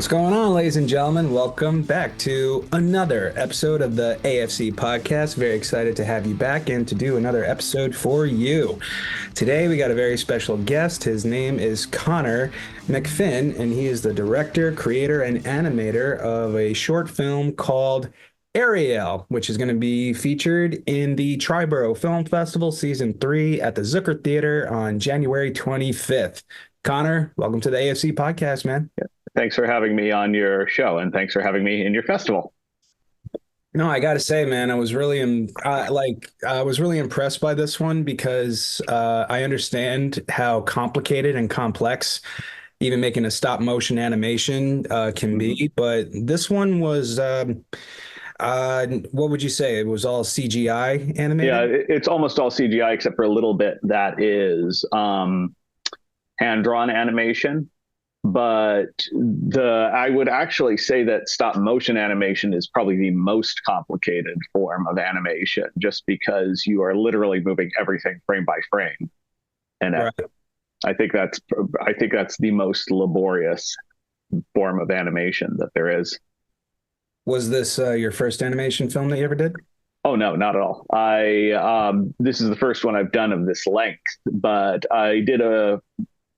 What's going on, ladies and gentlemen? Welcome back to another episode of the AFC podcast. Very excited to have you back and to do another episode for you. Today, we got a very special guest. His name is Conor MacFinn, and he is the director, creator, and animator of a short film called Ariel, which is going to be featured in the Triborough Film Festival Season 3 at the Zucker Theater on January 25th. Conor, welcome to the AFC podcast, man. Thanks for having me on your show, and thanks for having me in your festival. No, I gotta say, man, I was really I was really impressed by this one because I understand how complicated and complex even making a stop motion animation can be. But this one was, what would you say? It was all CGI Yeah, animated? it's almost all CGI except for a little bit that is hand-drawn animation. But I would actually say that stop motion animation is probably the most complicated form of animation, just because you are literally moving everything frame by frame. And Right. I think that's the most laborious form of animation that there is. Was this your first animation film that you ever did? Oh no, not at all. This is the first one I've done of this length, but I did a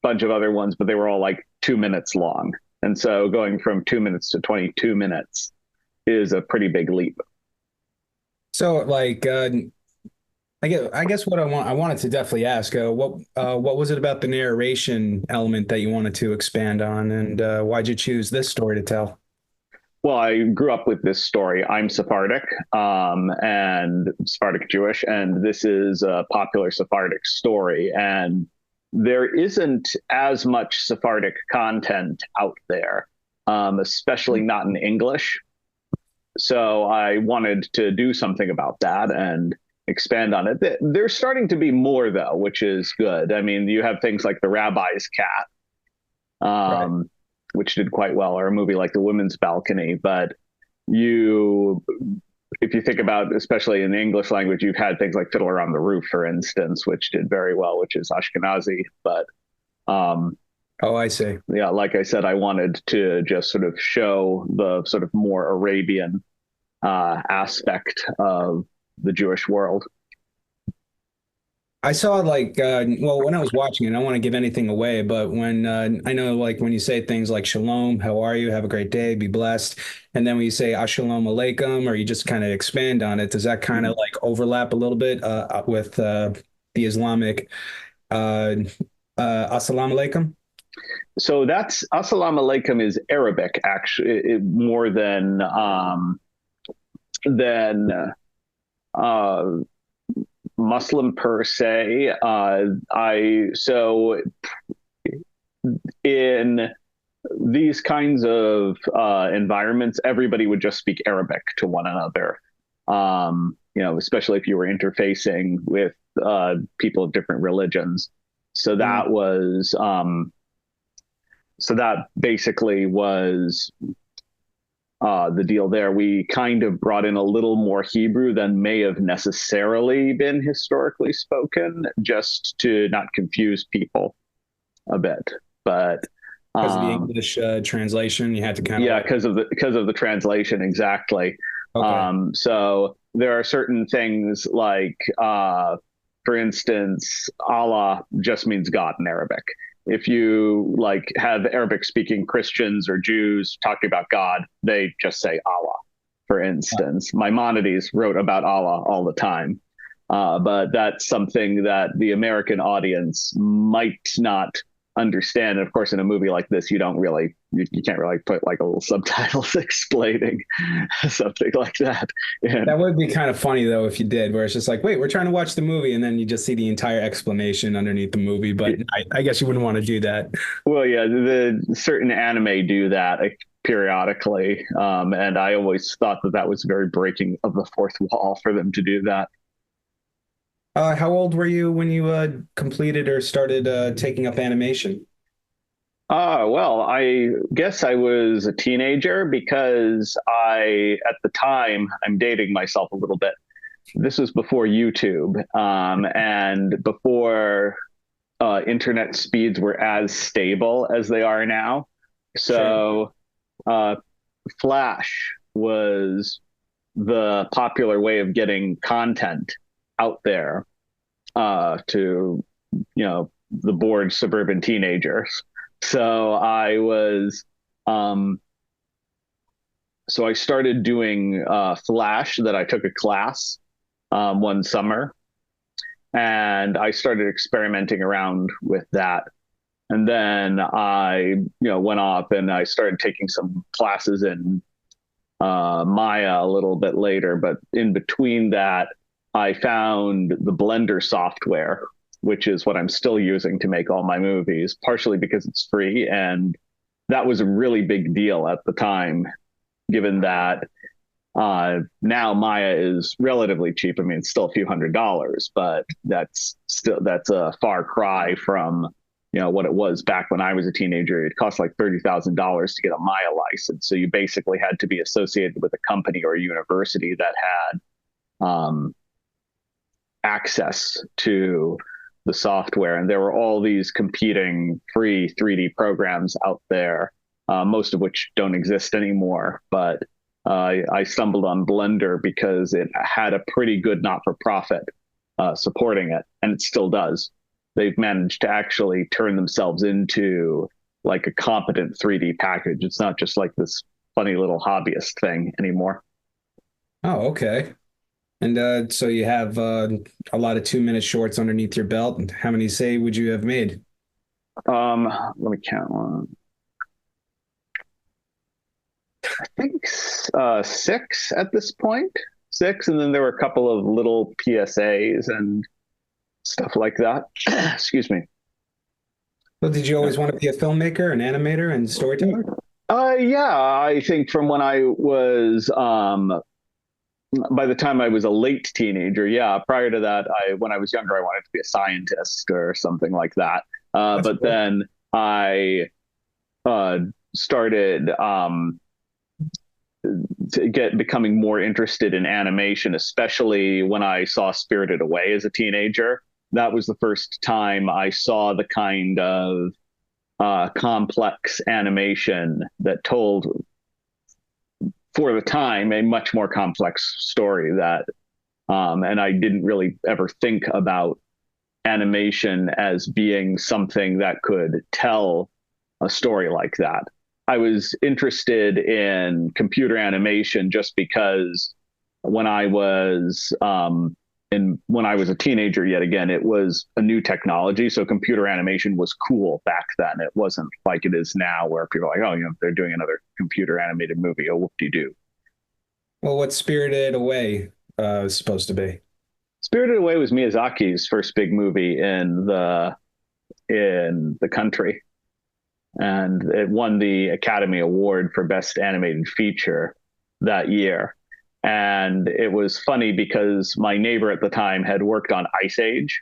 bunch of other ones, but they were all like 2 minutes long. And so going from 2 minutes to 22 minutes is a pretty big leap. So, I guess what I wanted to definitely ask, what was it about the narration element that you wanted to expand on, and why'd you choose this story to tell? Well, I grew up with this story. I'm Sephardic, and Sephardic Jewish, and this is a popular Sephardic story. And there isn't as much Sephardic content out there, especially not in English. So I wanted to do something about that and expand on it. There's starting to be more, though, which is good. I mean, you have things like The Rabbi's Cat, Right. which did quite well, or a movie like The Women's Balcony. But you if you think about, especially in the English language, you've had things like Fiddler on the Roof, for instance, which did very well, which is Ashkenazi. But Oh, I see. yeah, like I said, I wanted to just sort of show the sort of more Arabian aspect of the Jewish world. I saw well, when I was watching it, I don't want to give anything away, but when I know, like, when you say things like Shalom, how are you? Have a great day, be blessed. And then when you say Assalamu alaikum, or you just kind of expand on it, does that kind of like overlap a little bit with the Islamic Assalamu alaikum? So that's Assalamu alaikum is Arabic, actually, more than uh, Muslim per se. So in these kinds of environments, everybody would just speak Arabic to one another. Especially if you were interfacing with people of different religions. So that was so that basically was the deal there. We kind of brought in a little more Hebrew than may have necessarily been historically spoken, just to not confuse people a bit. But Because of the English translation, you had to kind of yeah, because of the translation, exactly. okay. So there are certain things like, for instance, Allah just means God in Arabic. If you like have Arabic speaking Christians or Jews talking about God, they just say Allah. For instance, Maimonides wrote about Allah all the time. But that's something that the American audience might not understand. And of course, in a movie like this, you can't really put like a little subtitles explaining something like that. And That would be kind of funny though if you did, where it's just like, wait, we're trying to watch the movie, and then you just see the entire explanation underneath the movie. But I guess you wouldn't want to do that. well, yeah, the certain anime do that periodically, and I always thought that was very breaking of the fourth wall for them to do that. How old were you when you completed or started taking up animation? Well, I guess I was a teenager because at the time, I'm dating myself a little bit. This was before YouTube, and before internet speeds were as stable as they are now. Sure. So Flash was the popular way of getting content out there to, the bored suburban teenagers. So I was, so I started doing Flash. That I took a class one summer, and I started experimenting around with that. And then I, went off and I started taking some classes in Maya a little bit later. But in between that, I found the Blender software, which is what I'm still using to make all my movies, partially because it's free. And that was a really big deal at the time, given that now Maya is relatively cheap. I mean, it's still a few $100s, but that's a far cry from what it was back when I was a teenager. It cost like $30,000 to get a Maya license, so you basically had to be associated with a company or a university that had access to the software. And there were all these competing free 3D programs out there, most of which don't exist anymore. But I stumbled on Blender because it had a pretty good not-for-profit supporting it, and it still does. They've managed to actually turn themselves into like a competent 3D package. It's not just like this funny little hobbyist thing anymore. Oh, okay. And so you have a lot of 2-minute shorts underneath your belt. And how many, say, would you have made? Let me count one. I think 6 at this point. 6, and then there were a couple of little PSAs and stuff like that. Excuse me. Well, did you always want to be a filmmaker, an animator, and storyteller? Yeah, I think from when I was, by the time I was a late teenager, yeah. Prior to that, when I was younger, I wanted to be a scientist or something like that. But cool. Then I started becoming more interested in animation, especially when I saw Spirited Away as a teenager. That was the first time I saw the kind of complex animation that told, for the time, a much more complex story that, and I didn't really ever think about animation as being something that could tell a story like that. I was interested in computer animation just because when I was when I was a teenager, yet again, it was a new technology. So computer animation was cool back then. It wasn't like it is now where people are like, oh, they're doing another computer animated movie. Oh, whoop-de-doo. Well, what's Spirited Away supposed to be? Spirited Away was Miyazaki's first big movie in the country. And it won the Academy Award for Best Animated Feature that year. And it was funny because my neighbor at the time had worked on Ice Age.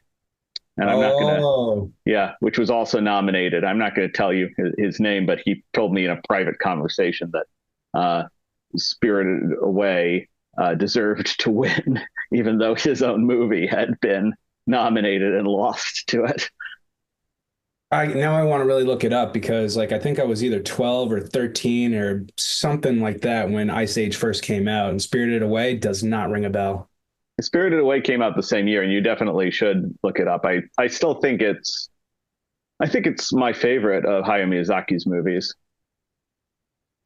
And I'm not going to, yeah, which was also nominated. I'm not going to tell you his name, but he told me in a private conversation that Spirited Away deserved to win, even though his own movie had been nominated and lost to it. Now I want to really look it up because I think I was either 12 or 13 or something like that when Ice Age first came out, and Spirited Away does not ring a bell. Spirited Away came out the same year, and you definitely should look it up. I still think it's my favorite of Hayao Miyazaki's movies.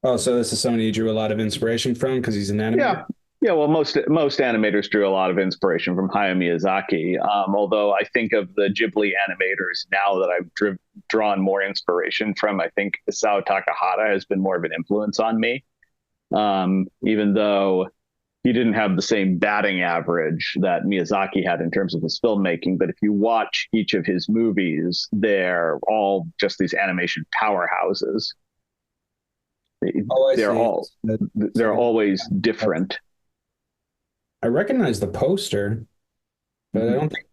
Oh, so this is somebody you drew a lot of inspiration from because he's an animator? Yeah, well, most animators drew a lot of inspiration from Hayao Miyazaki. Although I think of the Ghibli animators now that I've drawn more inspiration from, I think Isao Takahata has been more of an influence on me. Even though he didn't have the same batting average that Miyazaki had in terms of his filmmaking. But if you watch each of his movies, they're all just these animation powerhouses. They're always different. I recognize the poster, but I don't think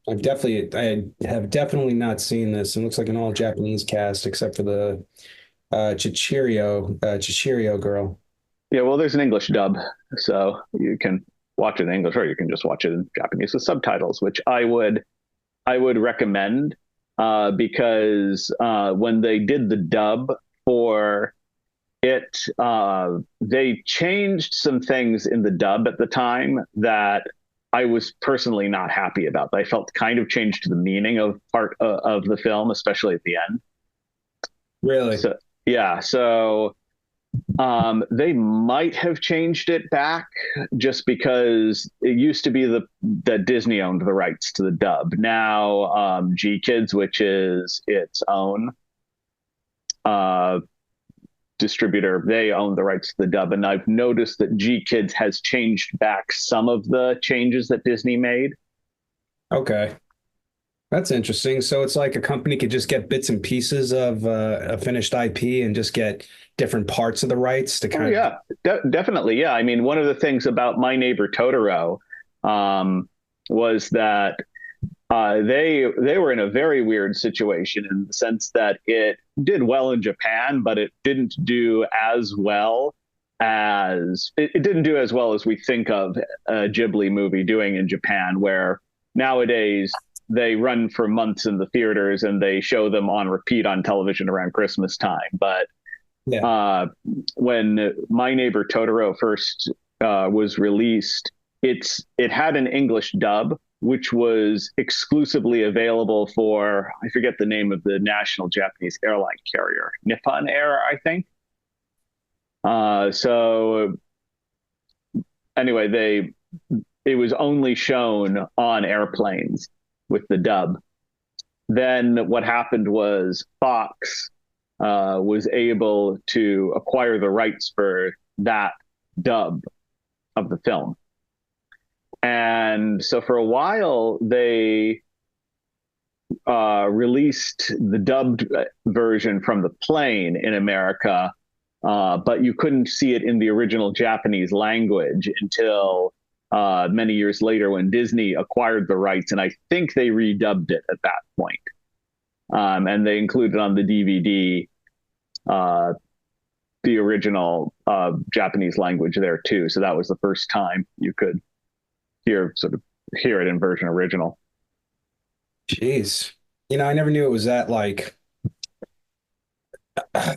I have definitely not seen this. It looks like an all Japanese cast except for the Chihiro girl. Yeah, well, there's an English dub, so you can watch it in English, or you can just watch it in Japanese with subtitles, which I would recommend because when they did the dub for they changed some things in the dub at the time that I was personally not happy about. I felt kind of changed the meaning of part of the film, especially at the end. Really? So yeah, so they might have changed it back just because it used to be that Disney owned the rights to the dub. Now G Kids, which is its own uh, distributor, they own the rights to the dub, and I've noticed that G Kids has changed back some of the changes that Disney made. Okay. That's interesting. So it's like a company could just get bits and pieces of a finished IP and just get different parts of the rights to Oh kind of. yeah, definitely. Yeah, I mean, one of the things about My Neighbor Totoro was that they were in a very weird situation in the sense that it did well in Japan, but it didn't do as well it didn't do as well as we think of a Ghibli movie doing in Japan, where nowadays they run for months in the theaters and they show them on repeat on television around Christmas time. But Yeah. when My Neighbor Totoro first was released, it had an English dub, which was exclusively available for, I forget the name of the national Japanese airline carrier, Nippon Air, I think. So anyway, it was only shown on airplanes with the dub. Then what happened was Fox was able to acquire the rights for that dub of the film. And so for a while, they released the dubbed version from the plane in America, but you couldn't see it in the original Japanese language until many years later when Disney acquired the rights. And I think they redubbed it at that point. And they included on the DVD the original Japanese language there too. So that was the first time you could hear it in version original. Jeez. I never knew it was that like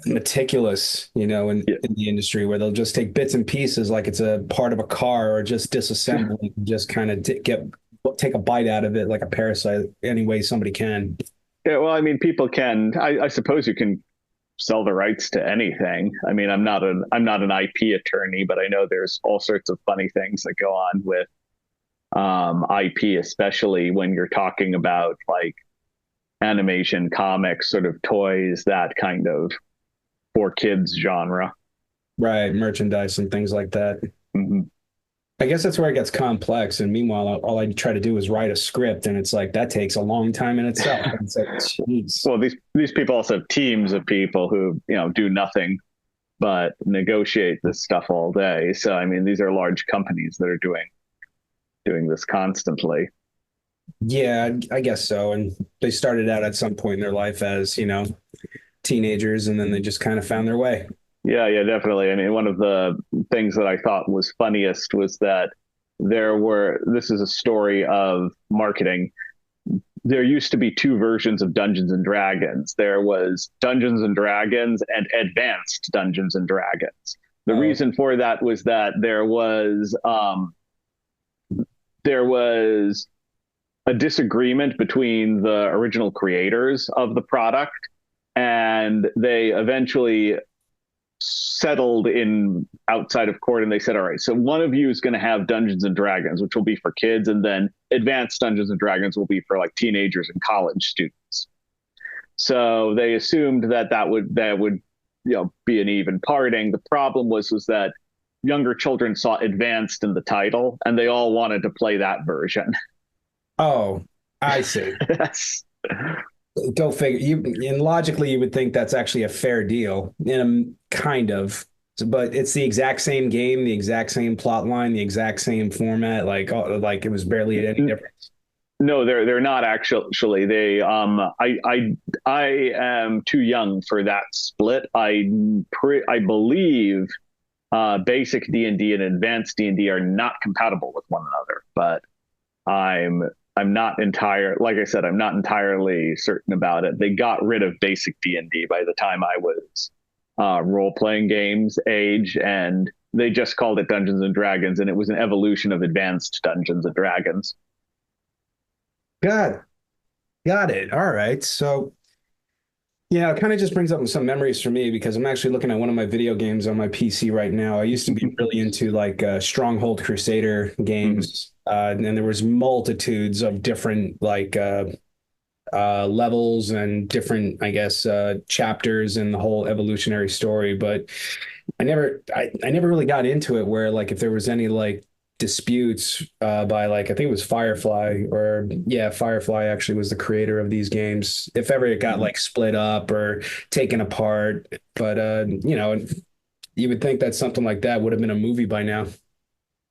meticulous, Yeah, in the industry where they'll just take bits and pieces like it's a part of a car or just disassemble it and just kind of take a bite out of it like a parasite any way somebody can. yeah. Well, I mean, people can. I suppose you can sell the rights to anything. I mean, I'm not an IP attorney, but I know there's all sorts of funny things that go on with IP, especially when you're talking about like animation, comics, sort of toys, that kind of for kids genre. Right, merchandise and things like that. Mm-hmm. I guess that's where it gets complex. And meanwhile, all I try to do is write a script, and it's like that takes a long time in itself. And it's like, jeez. Well, these people also have teams of people who do nothing but negotiate this stuff all day. So I mean, these are large companies that are doing this constantly. Yeah, I guess so. And they started out at some point in their life as, teenagers, and then they just kind of found their way. Yeah, definitely. I mean, one of the things that I thought was funniest was that this is a story of marketing. There used to be two versions of Dungeons and Dragons. There was Dungeons and Dragons and Advanced Dungeons and Dragons. The reason for that was that there was a disagreement between the original creators of the product, and they eventually settled in outside of court, and they said, all right, so one of you is going to have Dungeons and Dragons, which will be for kids, and then Advanced Dungeons and Dragons will be for like teenagers and college students. So they assumed that would be an even parting. The problem was that younger children saw Advanced in the title, and they all wanted to play that version. Oh, I see. Yes. Go figure. And logically, you would think that's actually a fair deal, in a kind of, but it's the exact same game, the exact same plot line, the exact same format. Like it was barely any difference. No, they're not actually. They I am too young for that split. I believe basic D&D and advanced D&D are not compatible with one another, but I'm not like I said, I'm not entirely certain about it. They got rid of basic D&D by the time I was role-playing games age, and they just called it Dungeons and Dragons, and it was an evolution of advanced Dungeons and Dragons. Got it. All right. So, yeah, it kind of just brings up some memories for me because I'm actually looking at one of my video games on my PC right now. I used to be really into like Stronghold Crusader games, and there was multitudes of different like levels and different, I guess, chapters in the whole evolutionary story. But I never really got into it where like if there was any like disputes by like I think it was Firefly or yeah, Firefly actually was the creator of these games. If ever it got like split up or taken apart, but you know, you would think that something like that would have been a movie by now.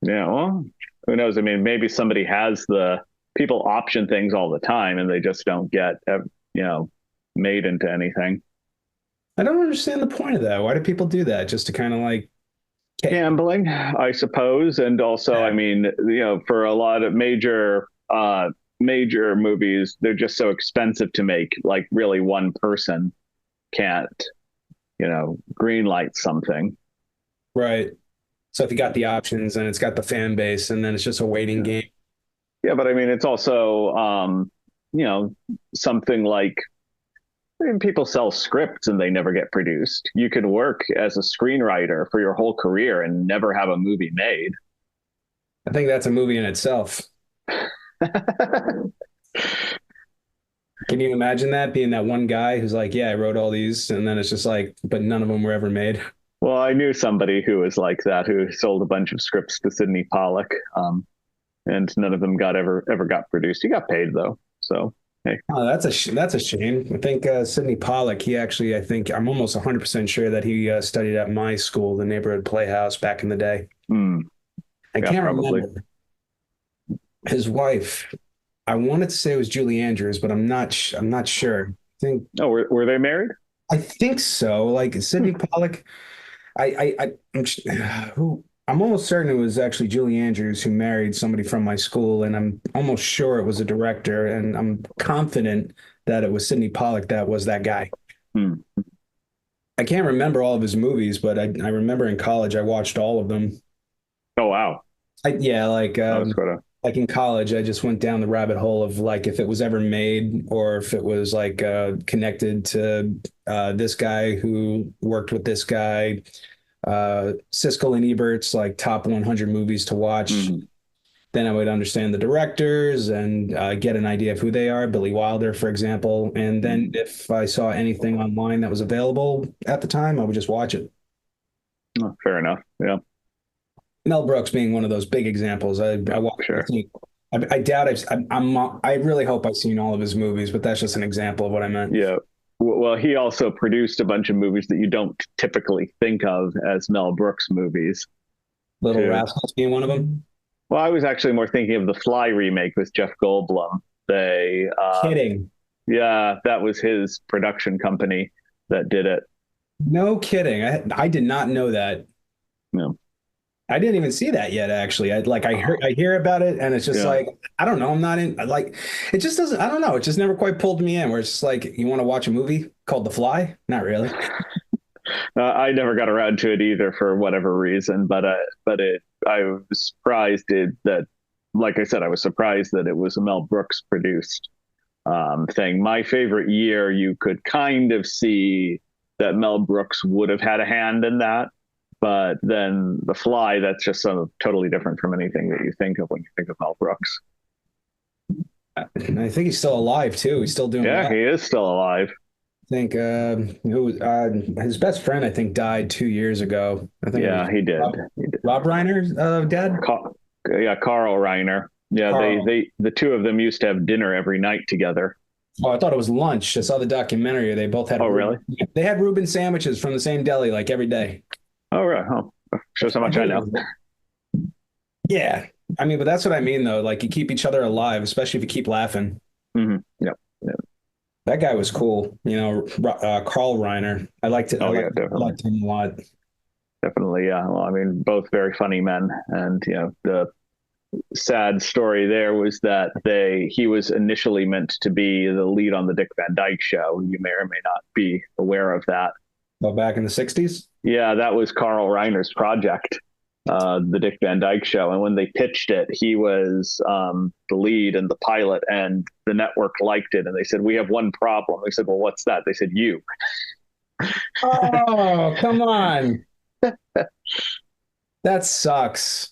Yeah, well, who knows? I mean, maybe somebody has the people option things all the time, and they just don't get, made into anything. I don't understand the point of that. Why do people do that? Just to kind of like Gambling, I suppose, and also, I mean, for a lot of major movies, they're just so expensive to make. Like, really, one person can't, green light something. right. So if you got the options and it's got the fan base, and then it's just a waiting game. Yeah, but I mean, it's also, something like, I mean, people sell scripts and they never get produced. You could work as a screenwriter for your whole career and never have a movie made. I think that's a movie in itself. Can you imagine that being that one guy who's like, yeah, I wrote all these, and then it's just like, but none of them were ever made. Well, I knew somebody who was like that, who sold a bunch of scripts to Sidney Pollack, and none of them ever got produced. He got paid though, so hey. Oh, that's a shame. I think Sidney Pollack, he actually, I think I'm almost 100% sure that he studied at my school, the neighborhood playhouse back in the day. I can't probably remember his wife. I wanted to say it was Julie Andrews, but I'm not sure. I think. Oh, were they married? I think so. Like Sidney Pollack. Who I'm almost certain it was actually Julie Andrews who married somebody from my school, and I'm almost sure it was a director, and I'm confident that it was Sidney Pollack that was that guy. Hmm. I can't remember all of his movies, but I remember in college I watched all of them. Oh wow. Yeah, like in college, I just went down the rabbit hole of like if it was ever made or if it was like connected to this guy who worked with this guy. Siskel and Ebert's like top 100 movies to watch. Then I would understand the directors and get an idea of who they are, Billy Wilder, for example. And then if I saw anything online that was available at the time, I would just watch it. Oh, fair enough. Yeah. Mel Brooks being one of those big examples. I watched. Sure. I doubt I really hope I've seen all of his movies, but that's just an example of what I meant. Yeah. Well, he also produced a bunch of movies that you don't typically think of as Mel Brooks movies. Little Rascals being one of them. Well, I was actually more thinking of the Fly remake with Jeff Goldblum. Kidding. Yeah, that was his production company that did it. No kidding. I did not know that. No. I didn't even see that yet, actually. I hear about it, and it's just like, I don't know. I'm not in, like, it just doesn't, I don't know. It just never quite pulled me in, where it's just like, you want to watch a movie called The Fly? Not really. I never got around to it either for whatever reason, but I was surprised that, like I said, I was surprised that it was a Mel Brooks produced thing. My favorite year, you could kind of see that Mel Brooks would have had a hand in that. But then The Fly, that's just so totally different from anything that you think of when you think of Mel Brooks. I think he's still alive too. He's still doing. Yeah, he is still alive. I think his best friend, I think, died 2 years ago. I think. Yeah, he did. Rob Reiner's dad. Carl Reiner. Yeah, Carl. the two of them used to have dinner every night together. Oh, I thought it was lunch. I saw the documentary. They both had. Oh, really? They had Reuben sandwiches from the same deli like every day. Oh, right. Oh, shows how much I know. Yeah. I mean, but that's what I mean, though. Like, you keep each other alive, especially if you keep laughing. Mm-hmm. Yep. That guy was cool. Carl Reiner. I liked it. I liked him a lot. Definitely, yeah. Well, I mean, both very funny men. And, the sad story there was that he was initially meant to be the lead on the Dick Van Dyke Show. You may or may not be aware of that. Well, back in the 60s? Yeah, that was Carl Reiner's project, the Dick Van Dyke Show. And when they pitched it, he was the lead and the pilot, and the network liked it. And they said, "We have one problem." They said, "Well, what's that?" They said, "You." Oh, come on. That sucks.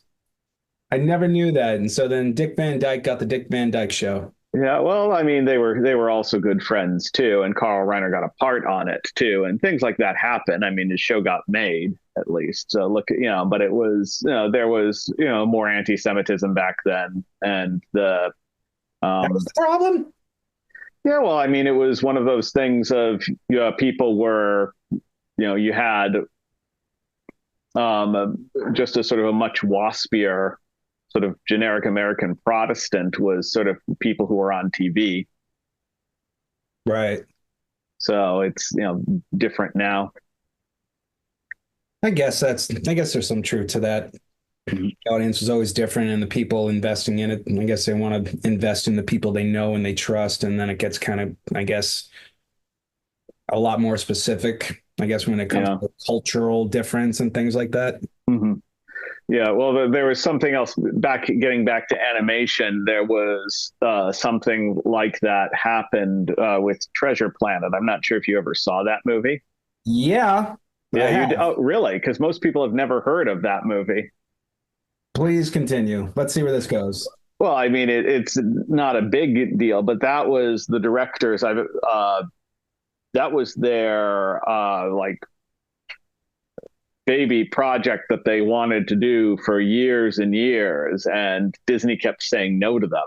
I never knew that. And so then Dick Van Dyke got the Dick Van Dyke Show. Yeah, well, I mean, they were also good friends too, and Carl Reiner got a part on it too, and things like that happen. I mean, his show got made at least. So look, but it was, there was, more anti-Semitism back then, and That was the problem? yeah, well, I mean, it was one of those things of people were, you had just a sort of a much waspier sort of generic American Protestant was sort of people who were on TV. Right. So it's, different now. I guess there's some truth to that. The audience was always different, and the people investing in it, and I guess they want to invest in the people they know and they trust, and then it gets kind of, I guess, a lot more specific, I guess, when it comes to cultural difference and things like that. Mm-hmm. Yeah, well, there was something else getting back to animation. There was something like that happened with Treasure Planet. I'm not sure if you ever saw that movie. Yeah. Yeah, oh, really? Because most people have never heard of that movie. Please continue. Let's see where this goes. Well, I mean, it's not a big deal, but that was the directors. That was their like baby project that they wanted to do for years and years, and Disney kept saying no to them.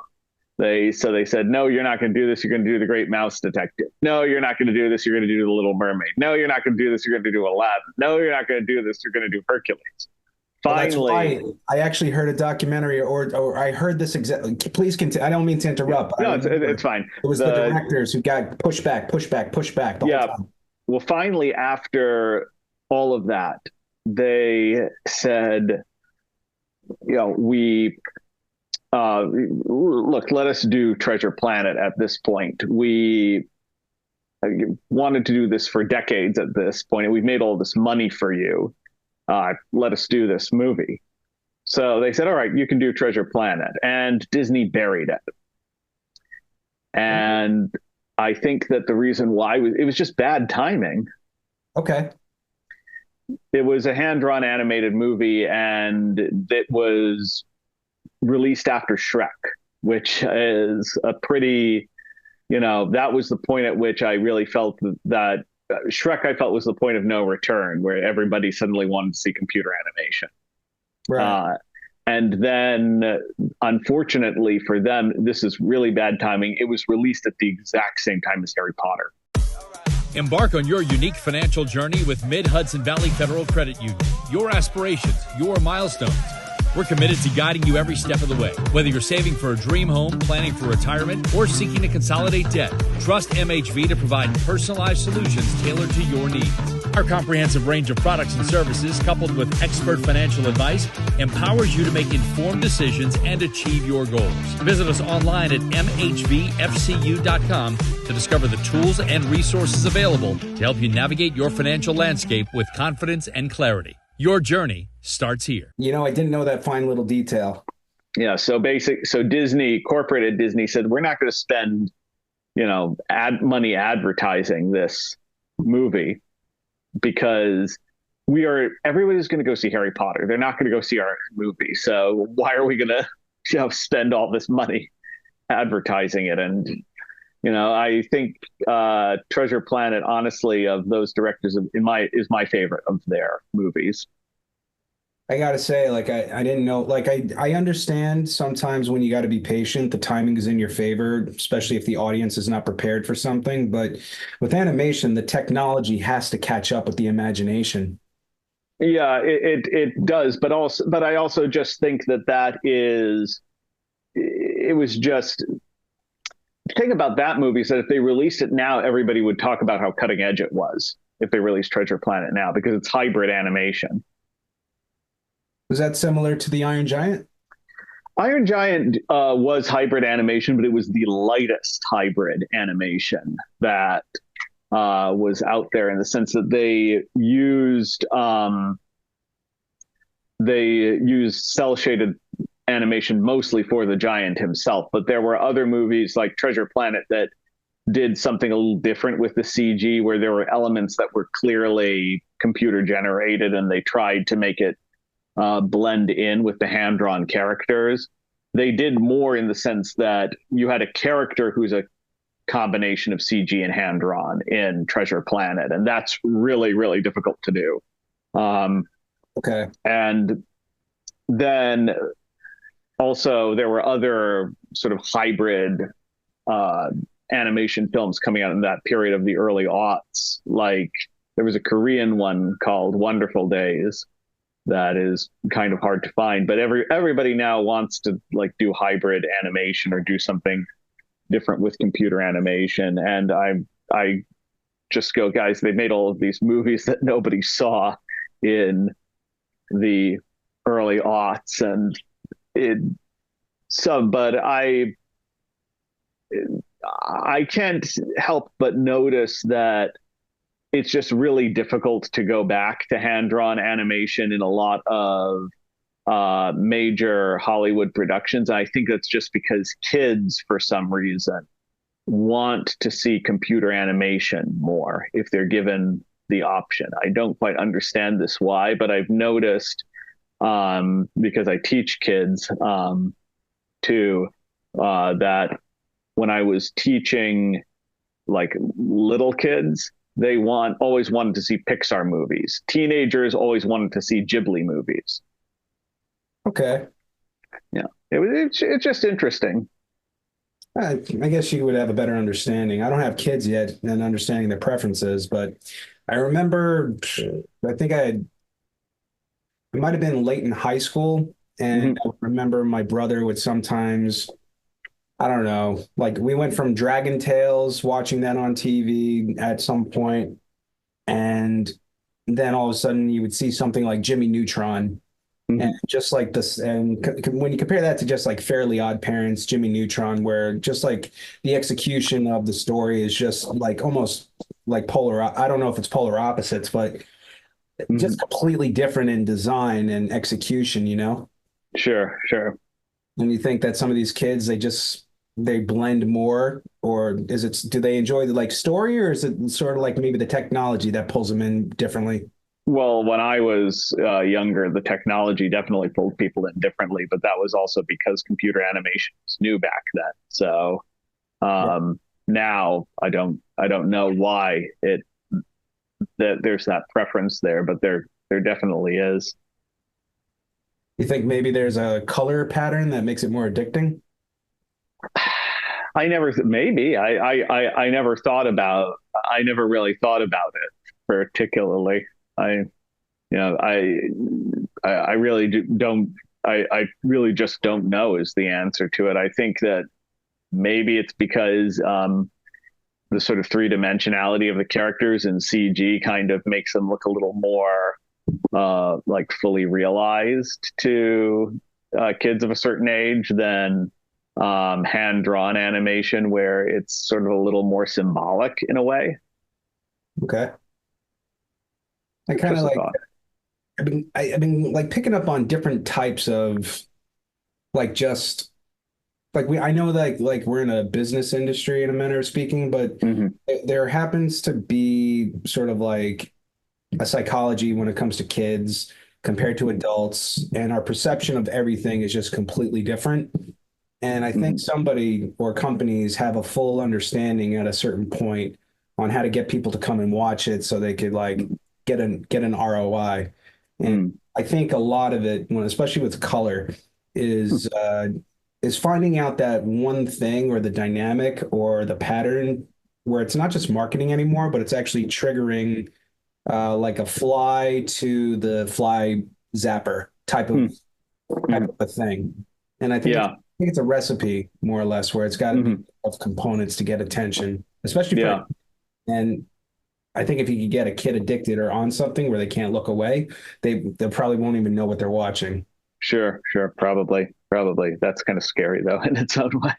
They said, "No, you're not going to do this. You're going to do The Great Mouse Detective. No, you're not going to do this. You're going to do The Little Mermaid. No, you're not going to do this. You're going to do Aladdin. No, you're not going to do this. You're going to do Hercules." Finally, that's why I actually heard a documentary, or I heard this exactly. Please continue. I don't mean to interrupt. No, it's fine. It was the directors who got pushed back. The whole time. Well, finally, after all of that, they said, we look, let us do Treasure Planet at this point. We wanted to do this for decades at this point, and we've made all this money for you. Let us do this movie. So they said, all right, you can do Treasure Planet. And Disney buried it. And I think that the reason why it was just bad timing. Okay. It was a hand-drawn animated movie, and it was released after Shrek, which is a pretty, that was the point at which I really felt that Shrek, I felt, was the point of no return, where everybody suddenly wanted to see computer animation. Right. And then, unfortunately for them, this is really bad timing. It was released at the exact same time as Harry Potter. Embark on your unique financial journey with Mid-Hudson Valley Federal Credit Union. Your aspirations, your milestones. We're committed to guiding you every step of the way. Whether you're saving for a dream home, planning for retirement, or seeking to consolidate debt, trust MHV to provide personalized solutions tailored to your needs. Our comprehensive range of products and services, coupled with expert financial advice, empowers you to make informed decisions and achieve your goals. Visit us online at mhvfcu.com to discover the tools and resources available to help you navigate your financial landscape with confidence and clarity. Your journey starts here. I didn't know that fine little detail. Yeah. So Disney, corporate at Disney said, we're not going to spend, money advertising this movie because everybody's going to go see Harry Potter. They're not going to go see our movie. So why are we going to spend all this money advertising it? And, I think Treasure Planet, honestly, of those directors, is my favorite of their movies. I gotta say, I didn't know, I understand sometimes when you got to be patient, the timing is in your favor, especially if the audience is not prepared for something. But with animation, the technology has to catch up with the imagination. Yeah, it does. But I also just think it was just. The thing about that movie is that if they released it now, everybody would talk about how cutting edge it was if they released Treasure Planet now, because it's hybrid animation. Was that similar to the Iron Giant? Iron Giant was hybrid animation, but it was the lightest hybrid animation that was out there in the sense that they used cell shaded animation mostly for the giant himself, but there were other movies like Treasure Planet that did something a little different with the CG, where there were elements that were clearly computer generated, and they tried to make it blend in with the hand drawn characters. They did more in the sense that you had a character who's a combination of CG and hand drawn in Treasure Planet, and that's really, really difficult to do. Okay. And then also there were other sort of hybrid animation films coming out in that period of the early aughts. Like there was a Korean one called Wonderful Days that is kind of hard to find, but everybody now wants to like do hybrid animation or do something different with computer animation. And I just go, guys, they made all of these movies that nobody saw in the early aughts, and but I can't help but notice that it's just really difficult to go back to hand-drawn animation in a lot of major Hollywood productions. I think that's just because kids, for some reason, want to see computer animation more if they're given the option. I don't quite understand this why, but I've noticed, because I teach kids too, that when I was teaching like little kids, they always wanted to see Pixar movies. Teenagers always wanted to see Ghibli movies. Okay. Yeah, it's just interesting. I guess you would have a better understanding. I don't have kids yet and understanding their preferences, but I remember, I think it might have been late in high school, and I remember my brother would sometimes, I don't know, like we went from Dragon Tales, watching that on TV at some point, and then all of a sudden you would see something like Jimmy Neutron. And just like this, and when you compare that to just like Fairly Odd Parents, Jimmy Neutron, where just like the execution of the story is just like almost like polar, I don't know if it's polar opposites, but just completely different in design and execution, you know? Sure. And you think that some of these kids, they blend more, or do they enjoy the like story, or is it sort of like maybe the technology that pulls them in differently? Well, when I was younger, the technology definitely pulled people in differently, but that was also because computer animation was new back then. So now I don't know why that there's that preference there, but there definitely is. You think maybe there's a color pattern that makes it more addicting? I never really thought about it particularly. I really just don't know is the answer to it. I think that maybe it's because the sort of three-dimensionality of the characters in CG kind of makes them look a little more like fully realized to kids of a certain age than hand-drawn animation, where it's sort of a little more symbolic in a way. Okay. I kind of like, I've been like picking up on different types of like just like I know that like we're in a business industry in a manner of speaking, but there happens to be sort of like a psychology when it comes to kids compared to adults, and our perception of everything is just completely different. And I think somebody or companies have a full understanding at a certain point on how to get people to come and watch it so they could like get an ROI. And I think a lot of it, especially with color, is finding out that one thing or the dynamic or the pattern where it's not just marketing anymore, but it's actually triggering like a fly to the fly zapper type of a thing. And I think it's a recipe more or less where it's got to be of components to get attention, especially for, and I think if you could get a kid addicted or on something where they can't look away, they probably won't even know what they're watching. Sure. Probably. That's kind of scary though in its own way.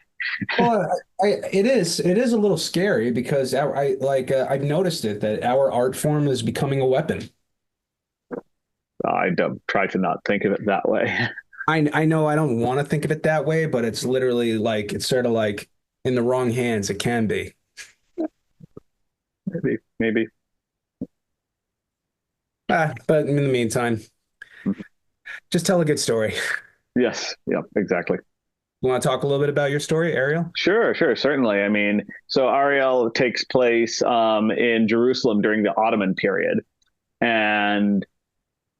Well, it is a little scary because I've noticed it that our art form is becoming a weapon. I don't try to not think of it that way. I know I don't want to think of it that way, but it's literally like it's sort of like in the wrong hands, it can be. Maybe. But in the meantime, just tell a good story. Yes. Yeah, exactly. You want to talk a little bit about your story, Ariel? Sure, certainly. I mean, so Ariel takes place in Jerusalem during the Ottoman period, and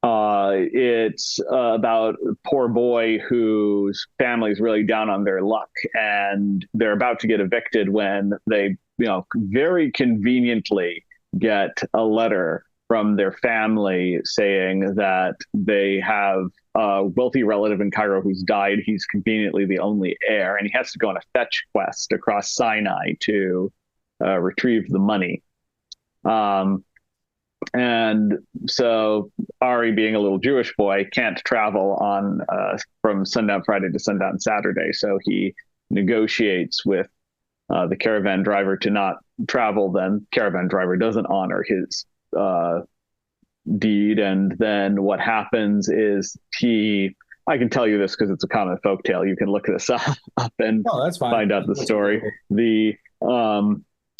it's about a poor boy whose family is really down on their luck, and they're about to get evicted when they, very conveniently get a letter from their family saying that they have a wealthy relative in Cairo who's died. He's conveniently the only heir, and he has to go on a fetch quest across Sinai to retrieve the money. And so Ari, being a little Jewish boy, can't travel on from sundown Friday to sundown Saturday. So he negotiates with the caravan driver to not travel. Then caravan driver doesn't honor his deed, and then what happens is I can tell you this because it's a common folktale. You can look this up and That's fine. find out the story.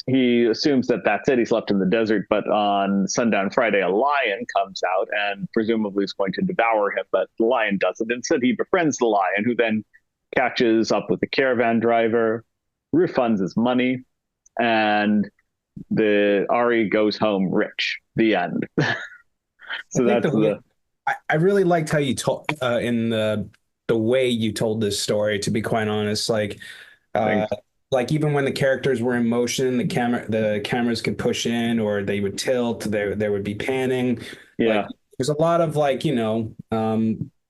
He assumes that that's it. He's left in the desert, but on sundown Friday, a lion comes out and presumably is going to devour him, but the lion doesn't. Instead, he befriends the lion, who then catches up with the caravan driver, refunds his money, and the Ari goes home rich. The end. So that's I really liked how you told in the way you told this story, to be quite honest. Like even when the characters were in motion, the cameras could push in or they would tilt, there would be panning. Yeah. Like there's a lot of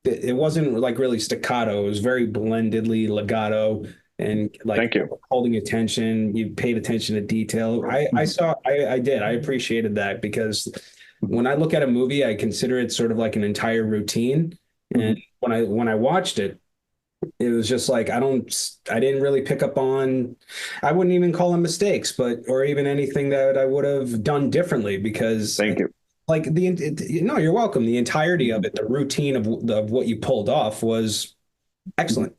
it wasn't like really staccato. It was very blendedly legato and like Thank you. holding attention. You paid attention to detail. I did. I appreciated that because when I look at a movie, I consider it sort of like an entire routine. And when I watched it, it was just like I didn't really pick up on, I wouldn't even call them mistakes, or even anything that I would have done differently because Thank you. Like no, you're welcome. The entirety of it, the routine of what you pulled off was excellent.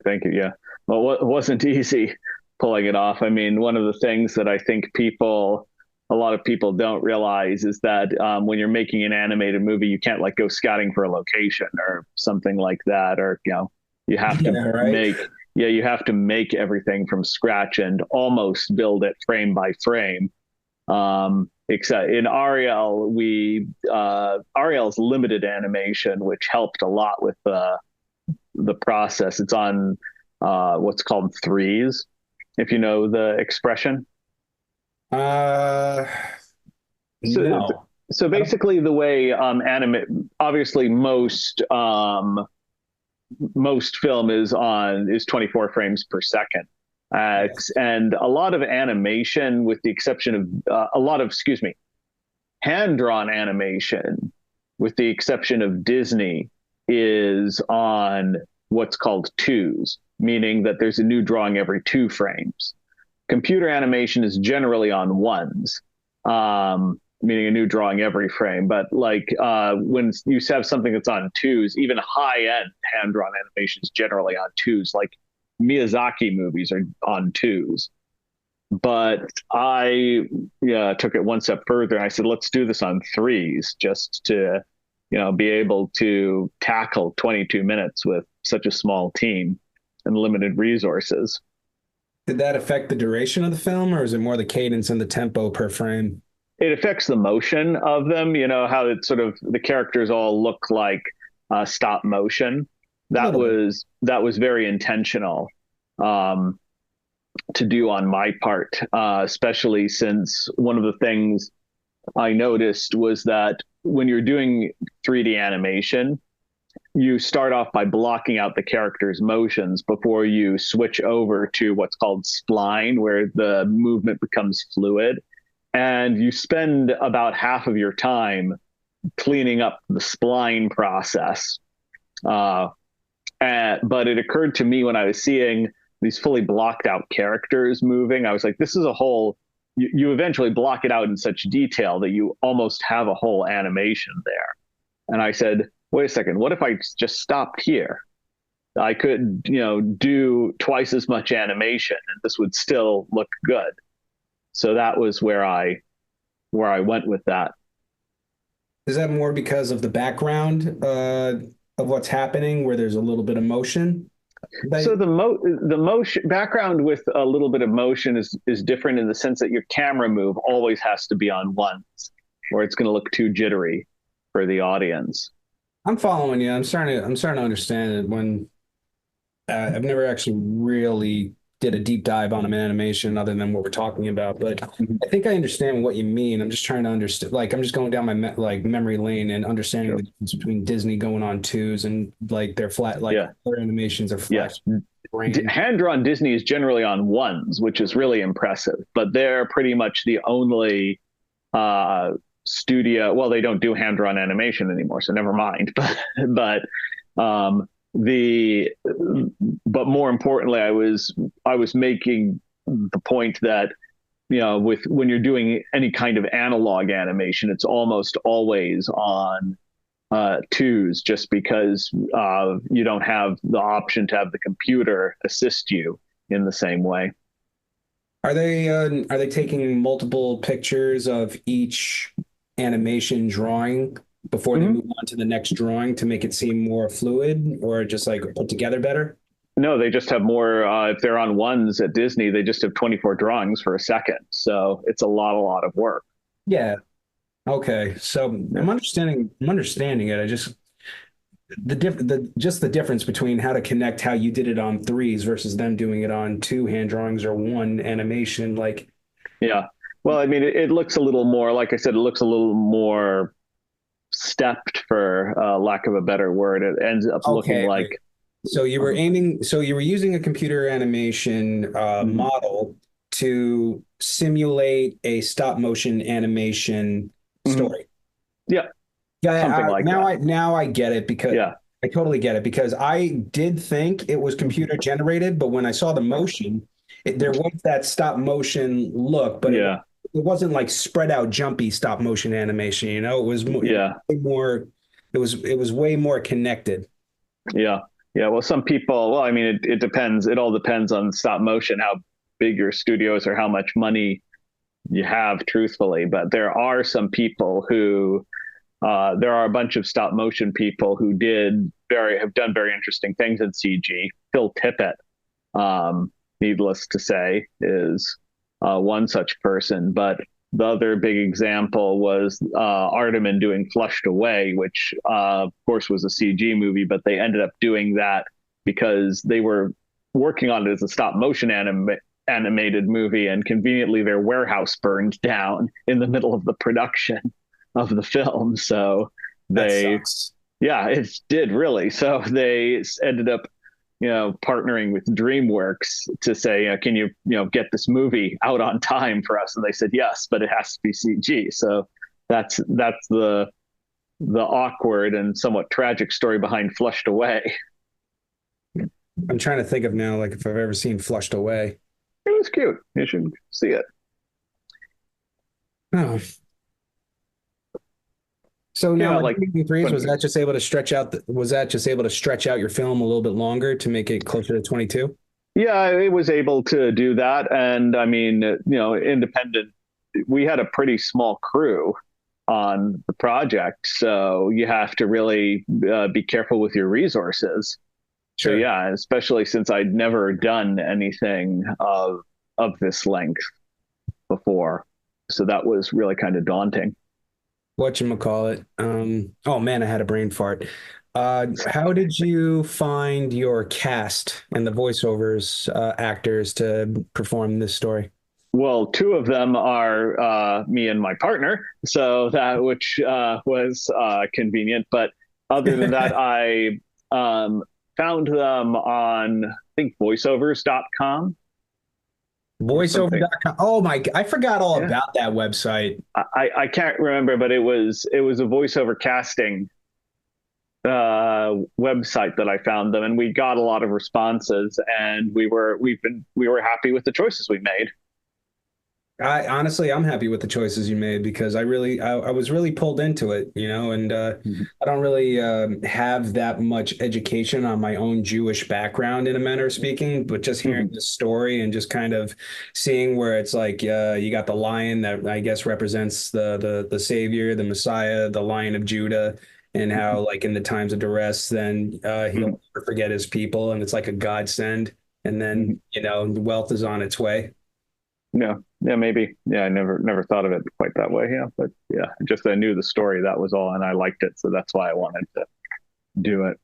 Thank you. Yeah. Well, it wasn't easy pulling it off. I mean, one of the things that I think a lot of people don't realize is that when you're making an animated movie, you can't like go scouting for a location or something like that, or you have to you have to make everything from scratch and almost build it frame by frame. Except in Ariel, Ariel's limited animation, which helped a lot with the process. It's on what's called threes, if you know the expression. No. So basically, the way obviously most film is 24 frames per second. And a lot of animation, with the exception of hand-drawn animation, with the exception of Disney, is on what's called twos, meaning that there's a new drawing every 2 frames. Computer animation is generally on ones, meaning a new drawing every frame. But when you have something that's on twos, even high-end hand-drawn animation is generally on twos. Like Miyazaki movies are on twos. But I took it one step further, and I said, let's do this on threes, just to be able to tackle 22 minutes with such a small team and limited resources. Did that affect the duration of the film, or is it more the cadence and the tempo per frame? It affects the motion of them, how it sort of, the characters all look like stop motion. That was very intentional to do on my part, especially since one of the things I noticed was that when you're doing 3D animation, you start off by blocking out the character's motions before you switch over to what's called spline, where the movement becomes fluid. And you spend about half of your time cleaning up the spline process. But it occurred to me when I was seeing these fully blocked out characters moving. I was like, this is a whole, you eventually block it out in such detail that you almost have a whole animation there. And I said, wait a second, what if I just stopped here? I could, do twice as much animation and this would still look good. So that was where I went with that. Is that more because of the background of what's happening, where there's a little bit of motion? So the motion background with a little bit of motion is different in the sense that your camera move always has to be on ones, or it's going to look too jittery for the audience. I'm following you. I'm starting to understand it. When I've never actually really did a deep dive on an animation other than what we're talking about, but I think I understand what you mean. I'm just trying to understand. Like, I'm just going down my memory lane and understanding the difference between Disney going on twos and like their flat, like their animations are flat. Hand-drawn Disney is generally on ones, which is really impressive, but they're pretty much the only studio. Well, they don't do hand-drawn animation anymore, so never mind. But more importantly, I was making the point that when you're doing any kind of analog animation, it's almost always on twos, just because you don't have the option to have the computer assist you in the same way. Are they taking multiple pictures of each animation drawing before they move on to the next drawing to make it seem more fluid, or just like put together better? No, they just have more. If they're on ones at Disney, they just have 24 drawings for a second. So it's a lot of work. Yeah. Okay. So I'm understanding it. I just the difference between how to connect how you did it on threes versus them doing it on two hand drawings or one animation. Like, yeah. Well, I mean, it looks a little more, like I said, it looks a little more stepped, for lack of a better word. It ends up looking like. So you were using a computer animation model to simulate a stop motion animation story. Yeah. Yeah. Something like that. Now I get it, because I totally get it, because I did think it was computer generated, but when I saw the motion, there was that stop motion look, but it wasn't like spread out jumpy stop motion animation. It was more, it was way more connected. Yeah. Yeah. Well, some people, I mean, it depends. It all depends on stop motion, how big your studio is or how much money you have, truthfully. But there are some people who, there are a bunch of stop motion people who have done very interesting things in CG. Phil Tippett, needless to say, is one such person. But the other big example was Artemin doing Flushed Away, which of course was a CG movie, but they ended up doing that because they were working on it as a stop motion animated movie, and conveniently their warehouse burned down in the middle of the production of the film. So it did, really. So they ended up partnering with DreamWorks to say, can you get this movie out on time for us? And they said yes, but it has to be CG. So that's the awkward and somewhat tragic story behind Flushed Away. I'm trying to think of now, like, if I've ever seen Flushed Away. It was cute. You should see it. Oh. So now, like threes, was that just able to stretch out? Was that just able to stretch out your film a little bit longer to make it closer to 22? Yeah, it was able to do that, and I mean, independent. We had a pretty small crew on the project, so you have to really be careful with your resources. Sure. So yeah, especially since I'd never done anything of this length before, so that was really kind of daunting. Whatchamacallit? Oh man, I had a brain fart. How did you find your cast and the voiceovers actors to perform this story? Well, two of them are me and my partner, so that which was convenient. But other than that, I found them on, I think, voiceovers.com. Voiceover.com. Oh my! I forgot all about that website. I can't remember, but it was a voiceover casting website that I found them, and we got a lot of responses, and we were happy with the choices we made. I honestly, I'm happy with the choices you made because I was really pulled into it, and I don't really have that much education on my own Jewish background in a manner of speaking, but just hearing the story and just kind of seeing where it's like you got the lion that I guess represents the savior, the Messiah, the Lion of Judah, and how like in the times of duress, then he'll never forget his people, and it's like a godsend, and then the wealth is on its way. Yeah, maybe. Yeah, I never thought of it quite that way. Yeah, but yeah, just I knew the story, that was all, and I liked it, so that's why I wanted to do it.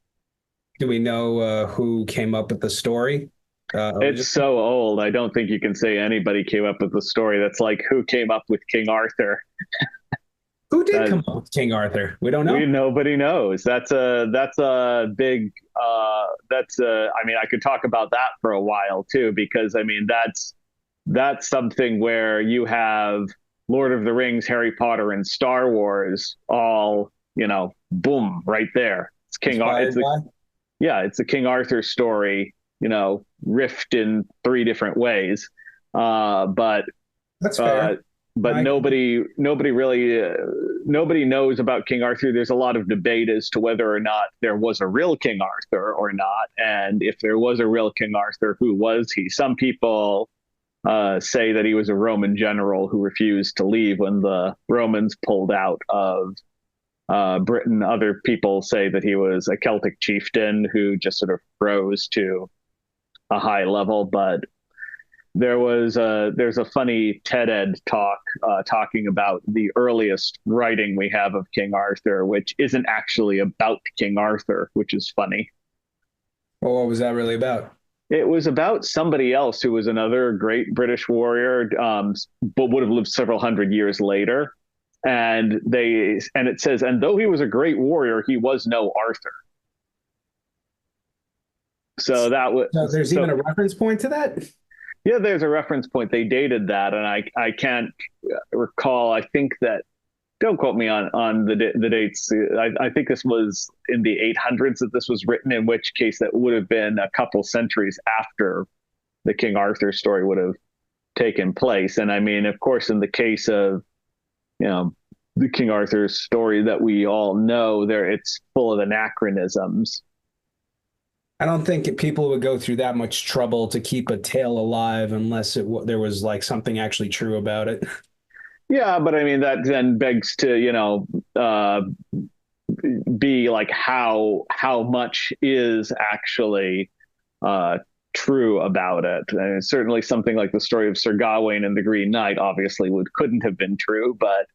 Do we know who came up with the story? It's so old. I don't think you can say anybody came up with the story. That's like who came up with King Arthur. Who did come up with King Arthur? We don't know. Nobody knows. That's a big. I mean, I could talk about that for a while too, because I mean that's something where you have Lord of the Rings, Harry Potter, and Star Wars all, boom, right there. It's King Arthur. It's a King Arthur story, riffed in 3 different ways. But that's fair. But nobody really nobody knows about King Arthur. There's a lot of debate as to whether or not there was a real King Arthur or not, and if there was a real King Arthur, who was he? Some people say that he was a Roman general who refused to leave when the Romans pulled out of Britain. Other people say that he was a Celtic chieftain who just sort of rose to a high level. But there's a funny TED talk talking about the earliest writing we have of King Arthur, which isn't actually about King Arthur, which is funny. Well, what was that really about? It was about somebody else who was another great British warrior, but would have lived several hundred years later. And it says, and though he was a great warrior, he was no Arthur. So that was. So there's even a reference point to that? Yeah, there's a reference point. They dated that, and I can't recall. I think that. Don't quote me on the dates. I think this was in the 800s that this was written, in which case that would have been a couple centuries after the King Arthur story would have taken place. And I mean, of course, in the case of, the King Arthur story that we all know, it's full of anachronisms. I don't think people would go through that much trouble to keep a tale alive unless there was like something actually true about it. Yeah, but I mean, that then begs to, be like how much is actually true about it. And certainly something like the story of Sir Gawain and the Green Knight obviously couldn't have been true. But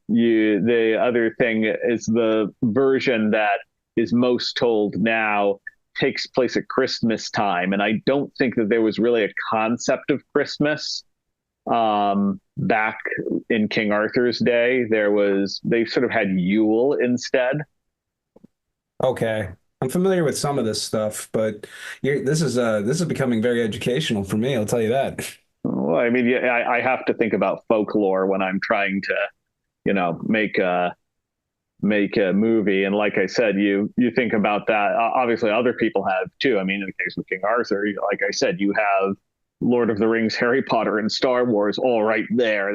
the other thing is the version that is most told now takes place at Christmas time. And I don't think that there was really a concept of Christmas back in King Arthur's day. They sort of had Yule instead. Okay. I'm familiar with some of this stuff, but this is becoming very educational for me, I'll tell you that. Well, I mean, yeah, I have to think about folklore when I'm trying to, make a movie. And like I said, you think about that. Obviously, other people have too. I mean, in the case of King Arthur, like I said, you have Lord of the Rings, Harry Potter, and Star Wars all right there.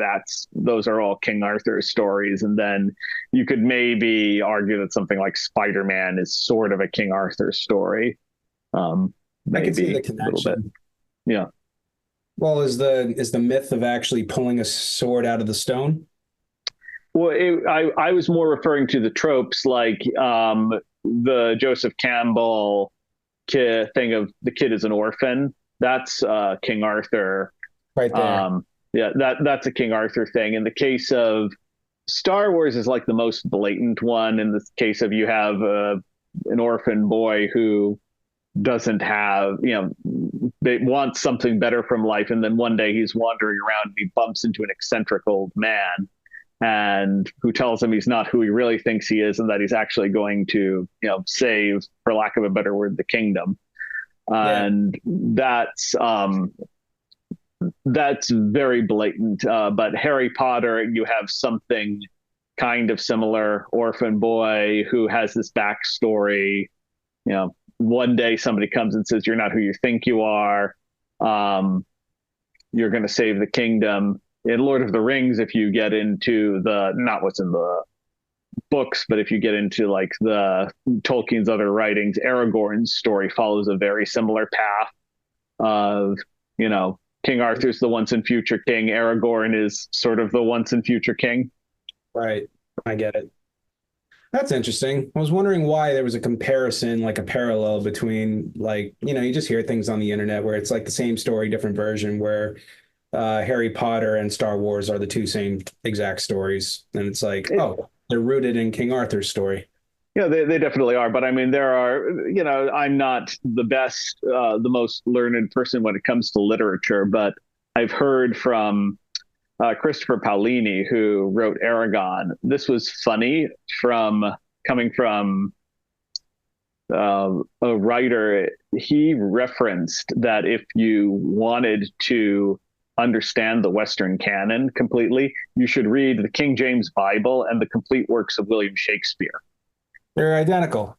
Those are all King Arthur stories. And then you could maybe argue that something like Spider-Man is sort of a King Arthur story. I can see the connection. A little bit. Yeah. Well, is the myth of actually pulling a sword out of the stone? Well, I was more referring to the tropes, like the Joseph Campbell thing of the kid is an orphan. That's King Arthur. Right there. That's a King Arthur thing. In the case of Star Wars is like the most blatant one. In the case of you have an orphan boy who doesn't have, they want something better from life. And then one day he's wandering around and he bumps into an eccentric old man and who tells him he's not who he really thinks he is and that he's actually going to, save, for lack of a better word, the kingdom. And that's very blatant. But Harry Potter, you have something kind of similar. Orphan boy who has this backstory you know, one day somebody comes and says, you're not who you think you are. You're going to save the kingdom. In Lord of the Rings, if you get into not what's in the books, but if you get into like the Tolkien's other writings, Aragorn's story follows a very similar path of, you know, King Arthur's the once and future king. Aragorn is sort of the once and future king. Right. I get it. That's interesting. I was wondering why there was a comparison, like a parallel between, like, you know, you just hear things on the internet where it's like the same story, different version, where Harry Potter and Star Wars are the two same exact stories. And it's like, oh, they're rooted in King Arthur's story. Yeah, they definitely are. But I mean, there are, you know, I'm not the best, the most learned person when it comes to literature, but I've heard from Christopher Paolini, who wrote Aragon. This was funny coming from a writer. He referenced that if you wanted to understand the Western canon completely, you should read the King James Bible and the complete works of William Shakespeare. They're identical.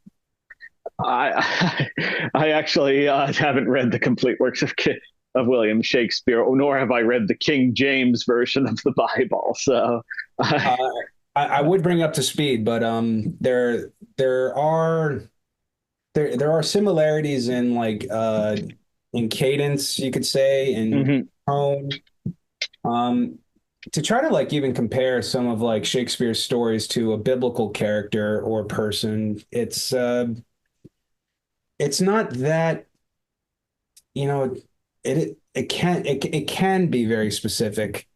I I actually haven't read the complete works of William Shakespeare, nor have I read the King James version of the Bible. So I would bring up to speed, but there are similarities in like in cadence, you could say, in tone. To try to like even compare some of like Shakespeare's stories to a biblical character or person, it's not that, you know, it can be very specific.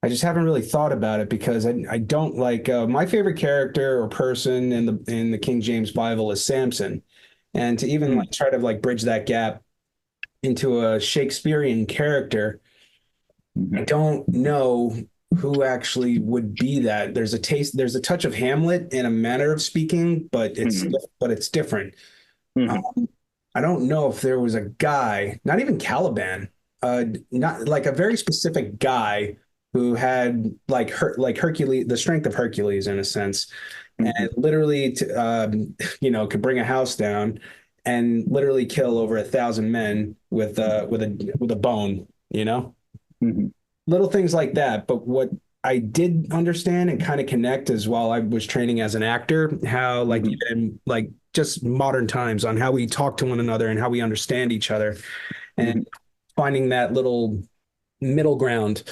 I just haven't really thought about it because I don't like my favorite character or person in the King James Bible is Samson, and to even like try to like bridge that gap into a Shakespearean character, I don't know who actually would be that. There's a touch of Hamlet in a manner of speaking, but it's different. I don't know if there was a guy, not even Caliban, not like a very specific guy who had like Hercules, the strength of Hercules in a sense, and literally, you know, could bring a house down and literally kill over 1,000 men with a bone, you know, little things like that. But what I did understand and kind of connect as while I was training as an actor, how like even like just modern times on how we talk to one another and how we understand each other, and finding that little middle ground.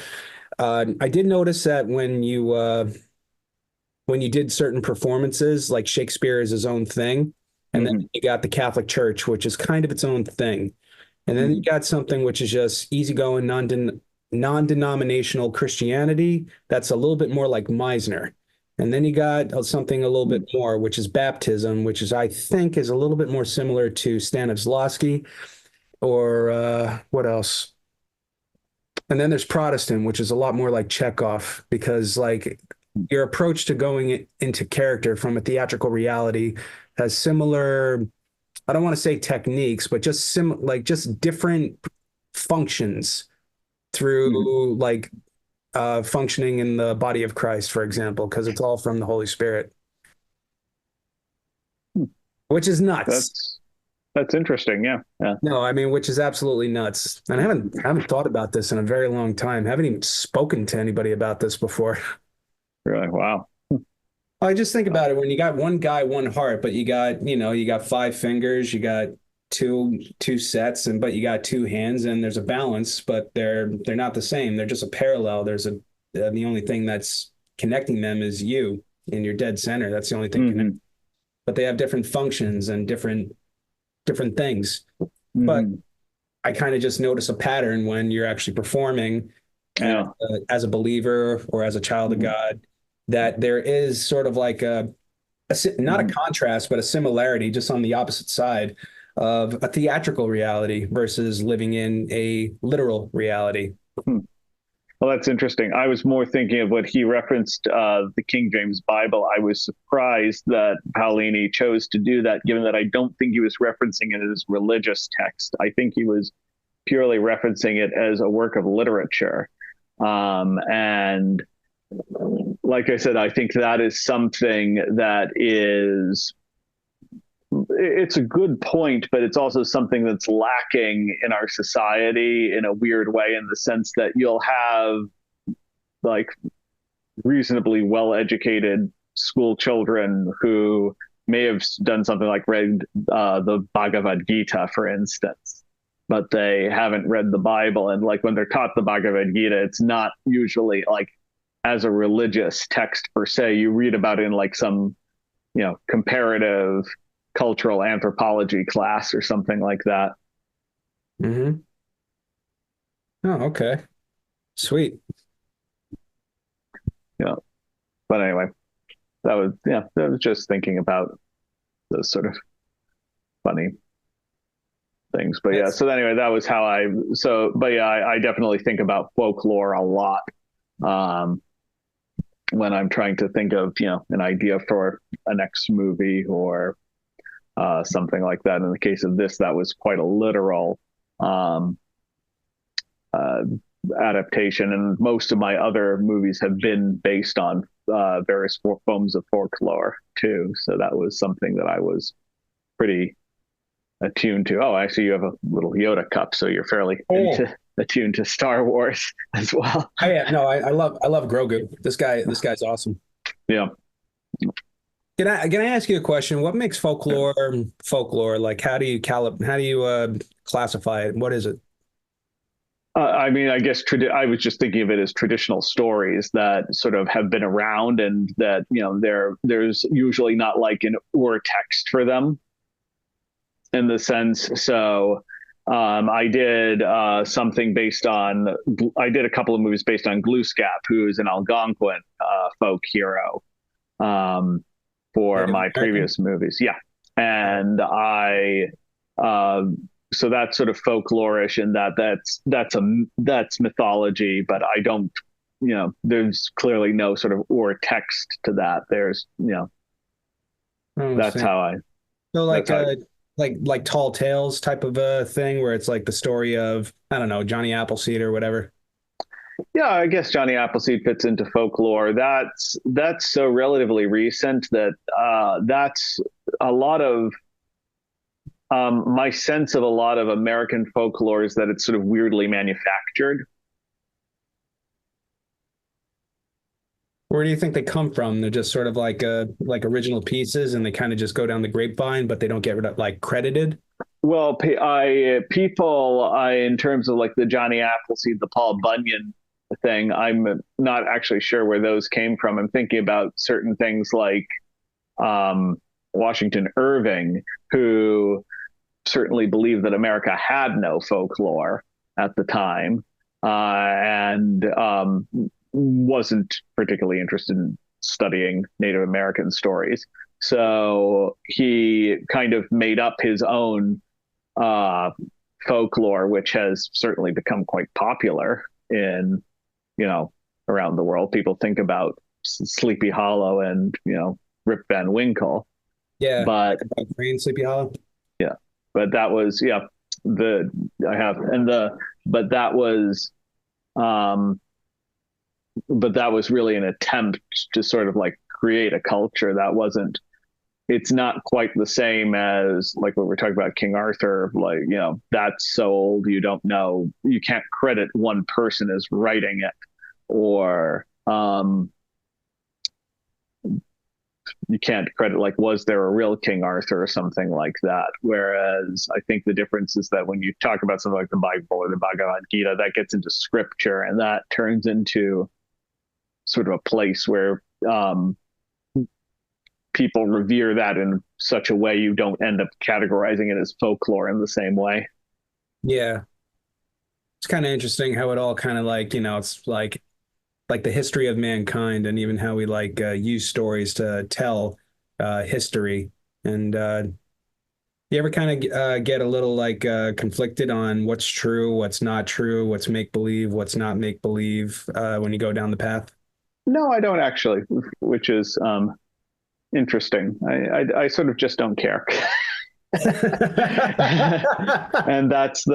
I did notice that when you did certain performances, like Shakespeare is his own thing, and then you got the Catholic Church, which is kind of its own thing, and then you got something which is just easygoing, non-denominational Christianity. That's a little bit more like Meisner. And then you got something a little bit more, which is baptism, which is, I think, is a little bit more similar to Stanislavski, or what else? And then there's Protestant, which is a lot more like Chekhov, because like your approach to going into character from a theatrical reality has similar, I don't want to say techniques, but just just different functions through like functioning in the body of Christ, for example, because it's all from the Holy Spirit, which is nuts. That's interesting. Yeah. Yeah. No, I mean, which is absolutely nuts. And I haven't thought about this in a very long time. I haven't even spoken to anybody about this before. Really? Wow. I just think about it when you got one guy, one heart, but you got 5 fingers, you got two sets, but you got 2 hands, and there's a balance, but they're not the same. They're just a parallel. The only thing that's connecting them is you in your dead center. That's the only thing. But they have different functions and different things. But I kind of just notice a pattern when you're actually performing as a believer or as a child of God, that there is sort of like not a contrast, but a similarity just on the opposite side of a theatrical reality versus living in a literal reality. Well, that's interesting. I was more thinking of what he referenced, the King James Bible. I was surprised that Paolini chose to do that, given that I don't think he was referencing it as religious text. I think he was purely referencing it as a work of literature. And like I said, I think that is something that is it's a good point, but it's also something that's lacking in our society in a weird way, in the sense that you'll have like reasonably well-educated school children who may have done something like read the Bhagavad Gita, for instance, but they haven't read the Bible. And like when they're taught the Bhagavad Gita, it's not usually like as a religious text per se. You read about it in like some, comparative cultural anthropology class or something like that. Mm-hmm. Oh, okay. Sweet. Yeah. But anyway, that was just thinking about those sort of funny things. But yeah, so anyway, that was how I definitely think about folklore a lot. When I'm trying to think of, an idea for a next movie or something like that. In the case of this, that was quite a literal adaptation. And most of my other movies have been based on various forms of folklore too. So that was something that I was pretty attuned to. Oh, I see you have a little Yoda cup, so you're fairly attuned to Star Wars as well. Oh, yeah, no, I love Grogu. This guy's awesome. Yeah. Can I ask you a question? What makes folklore? Like, how do you classify it? What is it? I mean, I guess I was just thinking of it as traditional stories that sort of have been around, and that there's usually not like an text for them in the sense. So I did something based on. I did a couple of movies based on Glooskap, who is an Algonquin folk hero. For my previous movies. Yeah. And so that's sort of folklorish, and that's mythology, but I don't, there's clearly no sort of text to that. There's, that's how I. So like Tall Tales type of a thing where it's like the story of, I don't know, Johnny Appleseed or whatever. Yeah, I guess Johnny Appleseed fits into folklore. That's so relatively recent that that's a lot of my sense of a lot of American folklore is that it's sort of weirdly manufactured. Where do you think they come from? They're just sort of like original pieces, and they kind of just go down the grapevine, but they don't get credited. Well, people, in terms of like the Johnny Appleseed, the Paul Bunyan thing, I'm not actually sure where those came from. I'm thinking about certain things like Washington Irving, who certainly believed that America had no folklore at the time, and wasn't particularly interested in studying Native American stories. So he kind of made up his own folklore, which has certainly become quite popular in, around the world. People think about Sleepy Hollow and, Rip Van Winkle. Yeah. But Sleepy Hollow. Yeah. But that was, but that was really an attempt to sort of like create a culture that wasn't, it's not quite the same as like what we're talking about King Arthur, like, that's so old, you don't know, you can't credit one person as writing it, or you can't credit, like, was there a real King Arthur or something like that? Whereas I think the difference is that when you talk about something like the Bible or the Bhagavad Gita, that gets into scripture, and that turns into sort of a place where people revere that in such a way you don't end up categorizing it as folklore in the same way. Yeah. It's kind of interesting how it all kind of like, it's like the history of mankind, and even how we use stories to tell history. And you ever kind of get a little conflicted on what's true, what's not true, what's make-believe, what's not make-believe when you go down the path? No, I don't actually, which is interesting. I sort of just don't care. And that's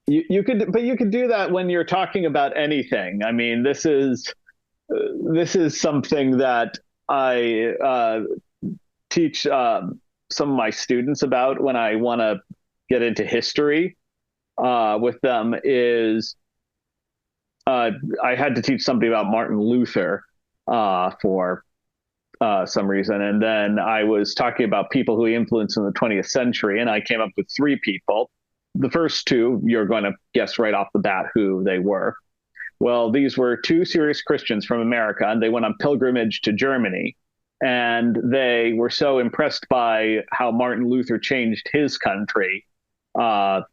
you could do that when you're talking about anything. I mean, this is something that I teach some of my students about when I want to get into history with them is I had to teach somebody about Martin Luther for some reason. And then I was talking about people who he influenced in the 20th century, and I came up with three people. The first two, you're going to guess right off the bat who they were. Well, these were two serious Christians from America, and they went on pilgrimage to Germany. And they were so impressed by how Martin Luther changed his country in a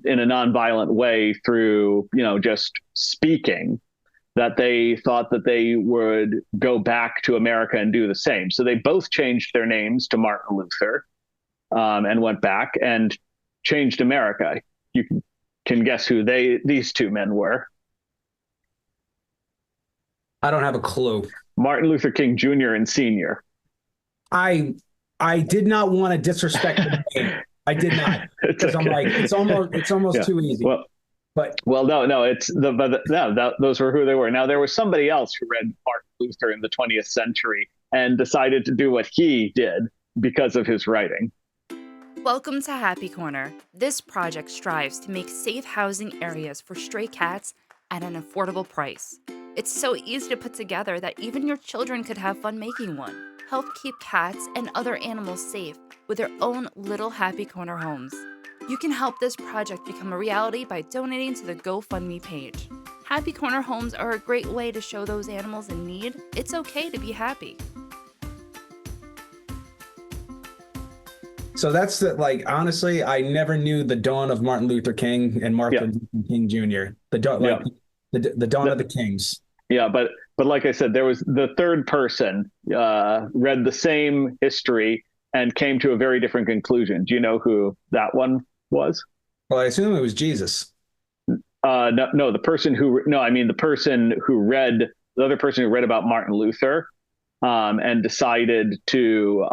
nonviolent way through, just speaking, that they thought that they would go back to America and do the same. So they both changed their names to Martin Luther and went back and changed America. You can guess who these two men were. I don't have a clue. Martin Luther King Jr. and Sr. I did not want to disrespect the name. I did not, because I'm like, it's almost too easy. Those were who they were. Now there was somebody else who read Martin Luther in the 20th century and decided to do what he did because of his writing. Welcome to Happy Corner. This project strives to make safe housing areas for stray cats at an affordable price. It's so easy to put together that even your children could have fun making one. Help keep cats and other animals safe with their own little Happy Corner homes. You can help this project become a reality by donating to the GoFundMe page. Happy Corner homes are a great way to show those animals in need it's okay to be happy. So that's honestly, I never knew the dawn of Martin Luther King and Martin Luther King Jr. The dawn of the Kings. Yeah, but like I said, there was the third person read the same history and came to a very different conclusion. Do you know who that one was? Well, I assume it was Jesus. No, the person who read the other person who read about Martin Luther and decided to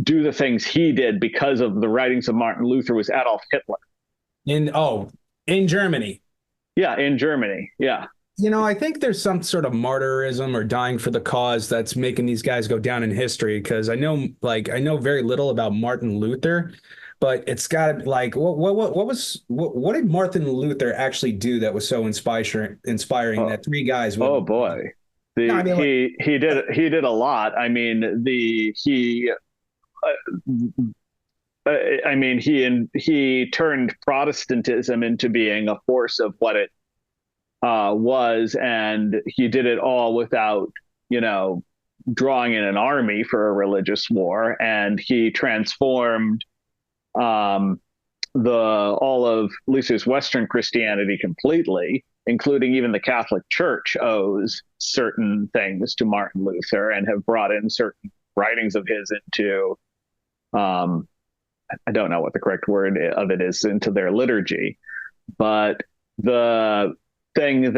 do the things he did because of the writings of Martin Luther was Adolf Hitler. In Germany. Yeah, in Germany. Yeah. I think there's some sort of martyrism or dying for the cause that's making these guys go down in history, because I know very little about Martin Luther, but it's got to be what did Martin Luther actually do that was so inspiring that three guys would, oh boy. He did a lot. I mean, he turned Protestantism into being a force of what it was, and he did it all without, drawing in an army for a religious war. And he transformed all of at least his Western Christianity completely, including even the Catholic Church owes certain things to Martin Luther and have brought in certain writings of his into I don't know what the correct word of it is, into their liturgy. But the thing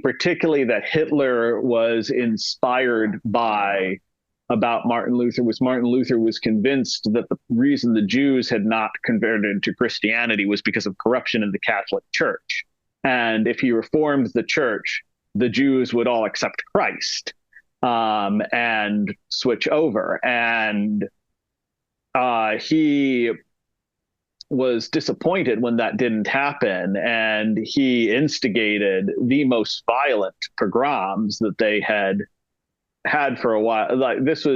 particularly that Hitler was inspired by about Martin Luther was convinced that the reason the Jews had not converted to Christianity was because of corruption in the Catholic Church. And if he reformed the church, the Jews would all accept Christ and switch over. And he was disappointed when that didn't happen, and he instigated the most violent pogroms that they had for a while. Like this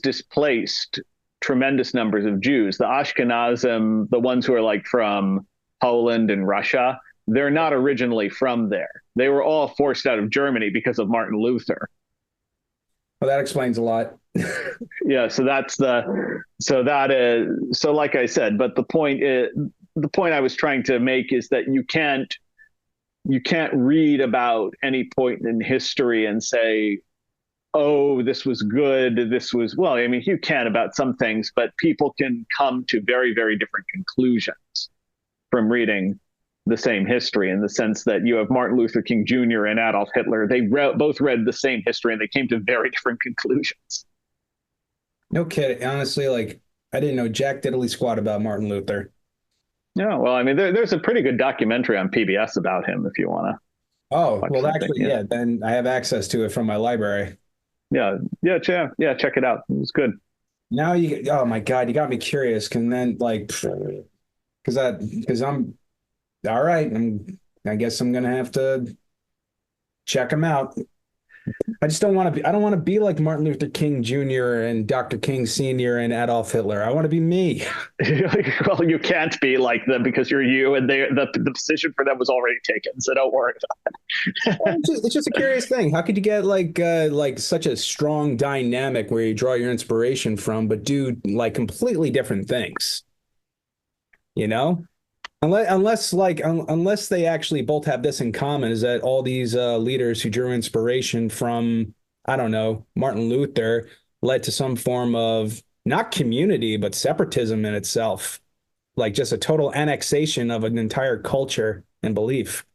displaced tremendous numbers of Jews. The Ashkenazim, the ones who are from Poland and Russia, they're not originally from there. They were all forced out of Germany because of Martin Luther. Well, that explains a lot. Yeah, so like I said, but the point I was trying to make is that you can't read about any point in history and say, oh, this was good, you can about some things, but people can come to very, very different conclusions from reading the same history, in the sense that you have Martin Luther King Jr. and Adolf Hitler. They both read the same history and they came to very different conclusions. No kidding. Honestly, I didn't know jack diddly squat about Martin Luther. Yeah, well, there's a pretty good documentary on PBS about him if you want to. Oh, well, actually, yeah. Then I have access to it from my library. Check it out. It was good. Now oh my God, you got me curious. Can then like, because I'm all right. I guess I'm gonna have to check them out. I just don't want to be. I don't want to be like Martin Luther King Jr. and Dr. King Sr. and Adolf Hitler. I want to be me. Well, you can't be like them because you're you, and the position for them was already taken. So don't worry about it. It's just a curious thing. How could you get like such a strong dynamic where you draw your inspiration from, but do like completely different things? You know? Unless they actually both have this in common, is that all these leaders who drew inspiration from, I don't know, Martin Luther led to some form of not community, but separatism in itself, like just a total annexation of an entire culture and belief.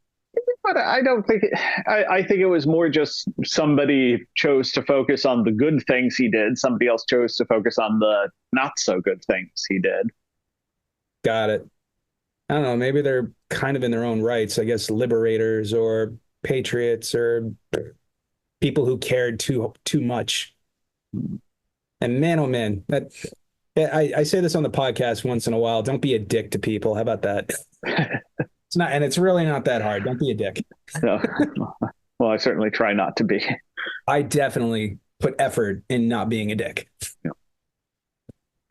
But I don't think I think it was more just somebody chose to focus on the good things he did. Somebody else chose to focus on the not so good things he did. Got it. I don't know, maybe they're kind of in their own rights, I guess, liberators or patriots or people who cared too much. And man, oh man, I say this on the podcast once in a while. Don't be a dick to people. How about that? It's not, and it's really not that hard. Don't be a dick. No. Well, I certainly try not to be. I definitely put effort in not being a dick. Yeah.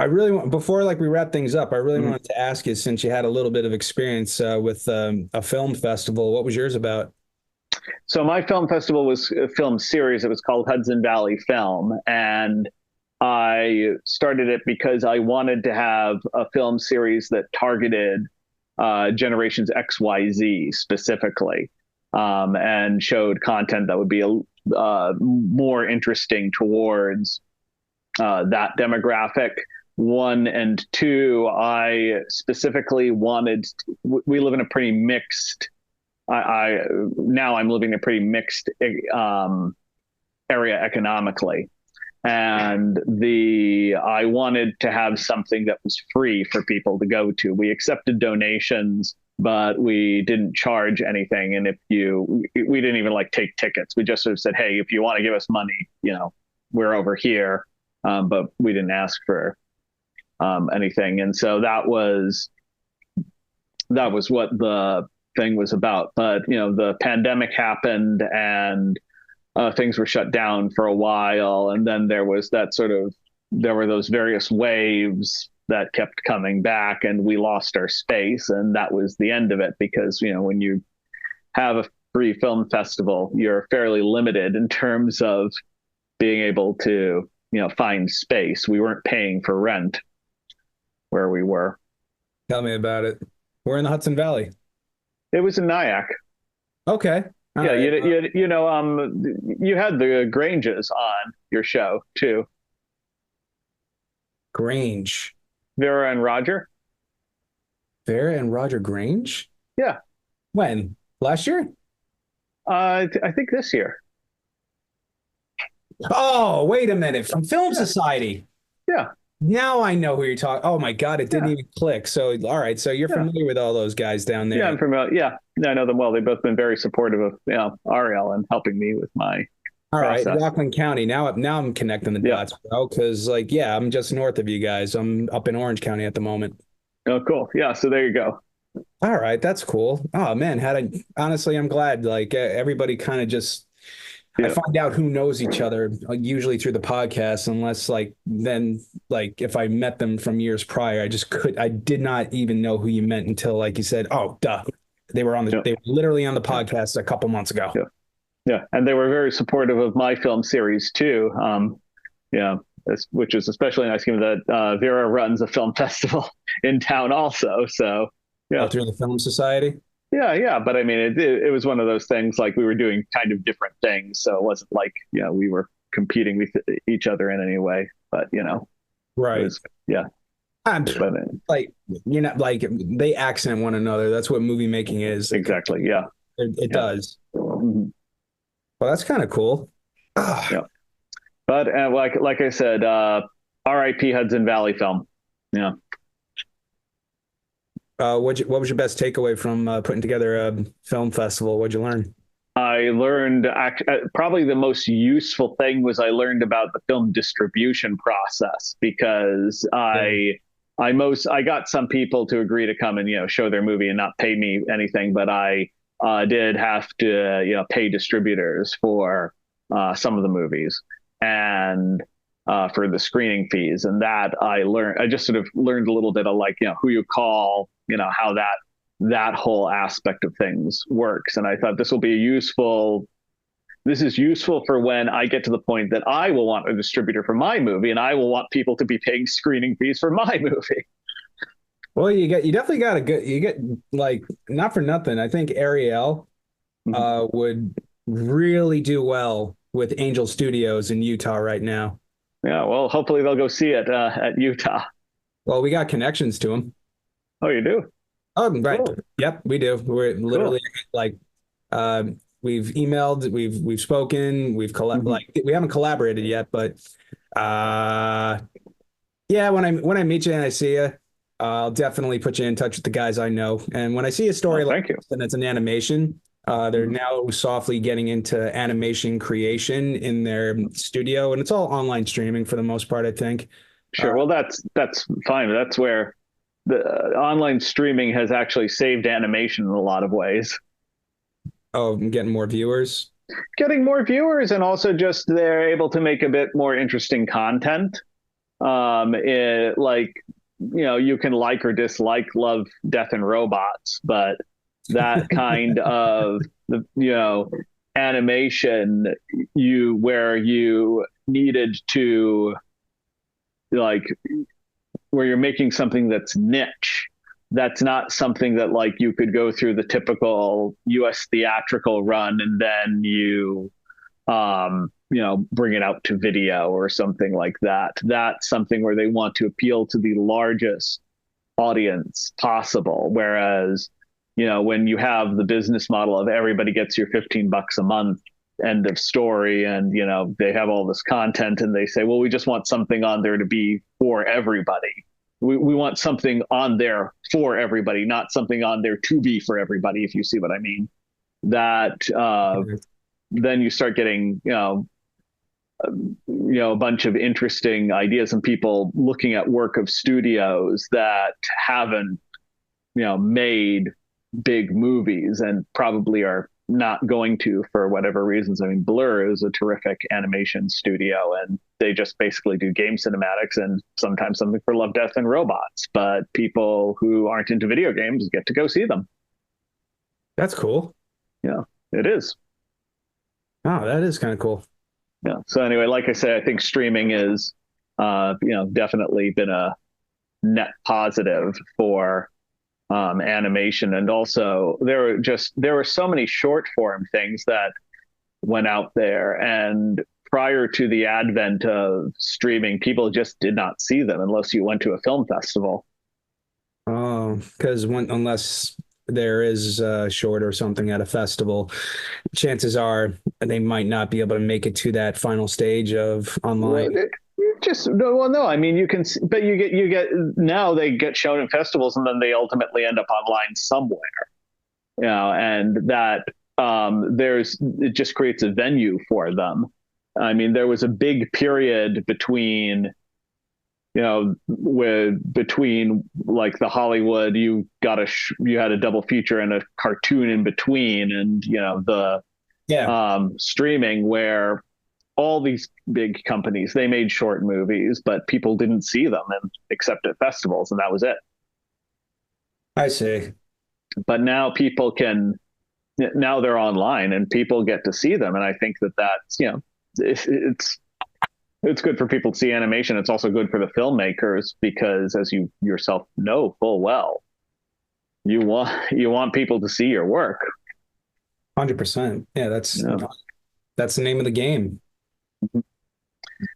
I really want, before like we wrap things up, I really wanted to ask you, since you had a little bit of experience with a film festival, what was yours about? So my film festival was a film series. It was called Hudson Valley Film. And I started it because I wanted to have a film series that targeted generations XYZ specifically, and showed content that would be more interesting towards that demographic. 1 and 2, I specifically wanted. We live in a pretty mixed. Now I'm living in a pretty mixed area economically, and I wanted to have something that was free for people to go to. We accepted donations, but we didn't charge anything. And we didn't even like take tickets. We just sort of said, hey, if you want to give us money, we're over here. But we didn't ask for anything. And so that was what the thing was about. But, the pandemic happened and things were shut down for a while. And then there were those various waves that kept coming back, and we lost our space. And that was the end of it, because, when you have a free film festival, you're fairly limited in terms of being able to find space. We weren't paying for rent where we were. Tell me about it. We're in the Hudson Valley. It was in Nyack. Okay. All right. You had the Granges on your show too. Grange. Vera and Roger. Vera and Roger Grange? Yeah. When? Last year? I think this year. Oh, wait a minute. From Film Society. Yeah. Now I know who you're talking. Oh my God, it didn't even click. So, all right. So you're familiar with all those guys down there. Yeah, I'm familiar. Yeah. I know them well. They've both been very supportive of Ariel and helping me with my process. Right. Rockland County. Now I'm connecting the dots, bro. Because I'm just north of you guys. I'm up in Orange County at the moment. Oh, cool. Yeah. So there you go. All right. That's cool. Oh man, honestly, I'm glad everybody kind of just, I find out who knows each other usually through the podcast, unless if I met them from years prior, I did not even know who you meant until you said, oh, duh. They were they were literally on the podcast a couple months ago. Yeah. Yeah. And they were very supportive of my film series too. Which is especially nice given that Vera runs a film festival in town also. So yeah. Through the Film Society. Yeah. But I mean, it was one of those things, like we were doing kind of different things. So it wasn't like, we were competing with each other in any way, but right. Yeah. They accent one another. That's what movie making is. Exactly. Yeah. It does. Mm-hmm. Well, that's kind of cool. Yeah. But like I said, R.I.P. Hudson Valley Film. Yeah. What was your best takeaway from putting together a film festival? What'd you learn? I learned probably the most useful thing was I learned about the film distribution process because I got some people to agree to come and show their movie and not pay me anything, but I did have to pay distributors for some of the movies and for the screening fees, and that I just sort of learned a little bit of like who you call, how that whole aspect of things works. And I thought this is useful for when I get to the point that I will want a distributor for my movie and I will want people to be paying screening fees for my movie. Well, you definitely got you get like, not for nothing, I think Ariel would really do well with Angel Studios in Utah right now. Yeah, well, hopefully they'll go see it at Utah. Well, we got connections to them. Oh, you do? Oh, right. Cool. Yep, we do. We're literally like, we've emailed, we've spoken, like we haven't collaborated yet, but yeah, when I meet you and I see you, I'll definitely put you in touch with the guys I know. And when I see a story like this, and it's an animation, they're now softly getting into animation creation in their studio, and it's all online streaming for the most part, I think. Sure. Well, that's fine. That's where the online streaming has actually saved animation in a lot of ways. Oh, getting more viewers. Getting more viewers, and also just they're able to make a bit more interesting content. You can like or dislike Love, Death, and Robots, but that kind of animation where you needed to where you're making something that's niche, that's not something that like you could go through the typical US theatrical run and then you bring it out to video or something like that. That's something where they want to appeal to the largest audience possible. Whereas, when you have the business model of everybody gets your $15 a month, end of story, and they have all this content and they say, well, we just want something on there to be for everybody. We want something on there for everybody, not something on there to be for everybody, if you see what I mean. That then you start getting a bunch of interesting ideas and people looking at work of studios that haven't made big movies and probably are not going to for whatever reasons. I mean, Blur is a terrific animation studio and they just basically do game cinematics and sometimes something for Love, Death, and Robots, but people who aren't into video games get to go see them. That's cool. Yeah, it is. Oh, that is kind of cool. Yeah. So anyway, like I say, I think streaming is, definitely been a net positive for animation. And also there were so many short form things that went out there. And prior to the advent of streaming, people just did not see them unless you went to a film festival. Oh, because unless there is a short or something at a festival, chances are they might not be able to make it to that final stage of online. No. I mean, you can, but you get now they get shown in festivals and then they ultimately end up online somewhere, and that it just creates a venue for them. I mean, there was a big period between like the Hollywood, you had a double feature and a cartoon in between, and streaming where all these big companies, they made short movies, but people didn't see them except at festivals, and that was it. I see. But now now they're online and people get to see them, and I think that's it's good for people to see animation. It's also good for the filmmakers because, as you yourself know full well, you want people to see your work. 100%. Yeah, that's the name of the game.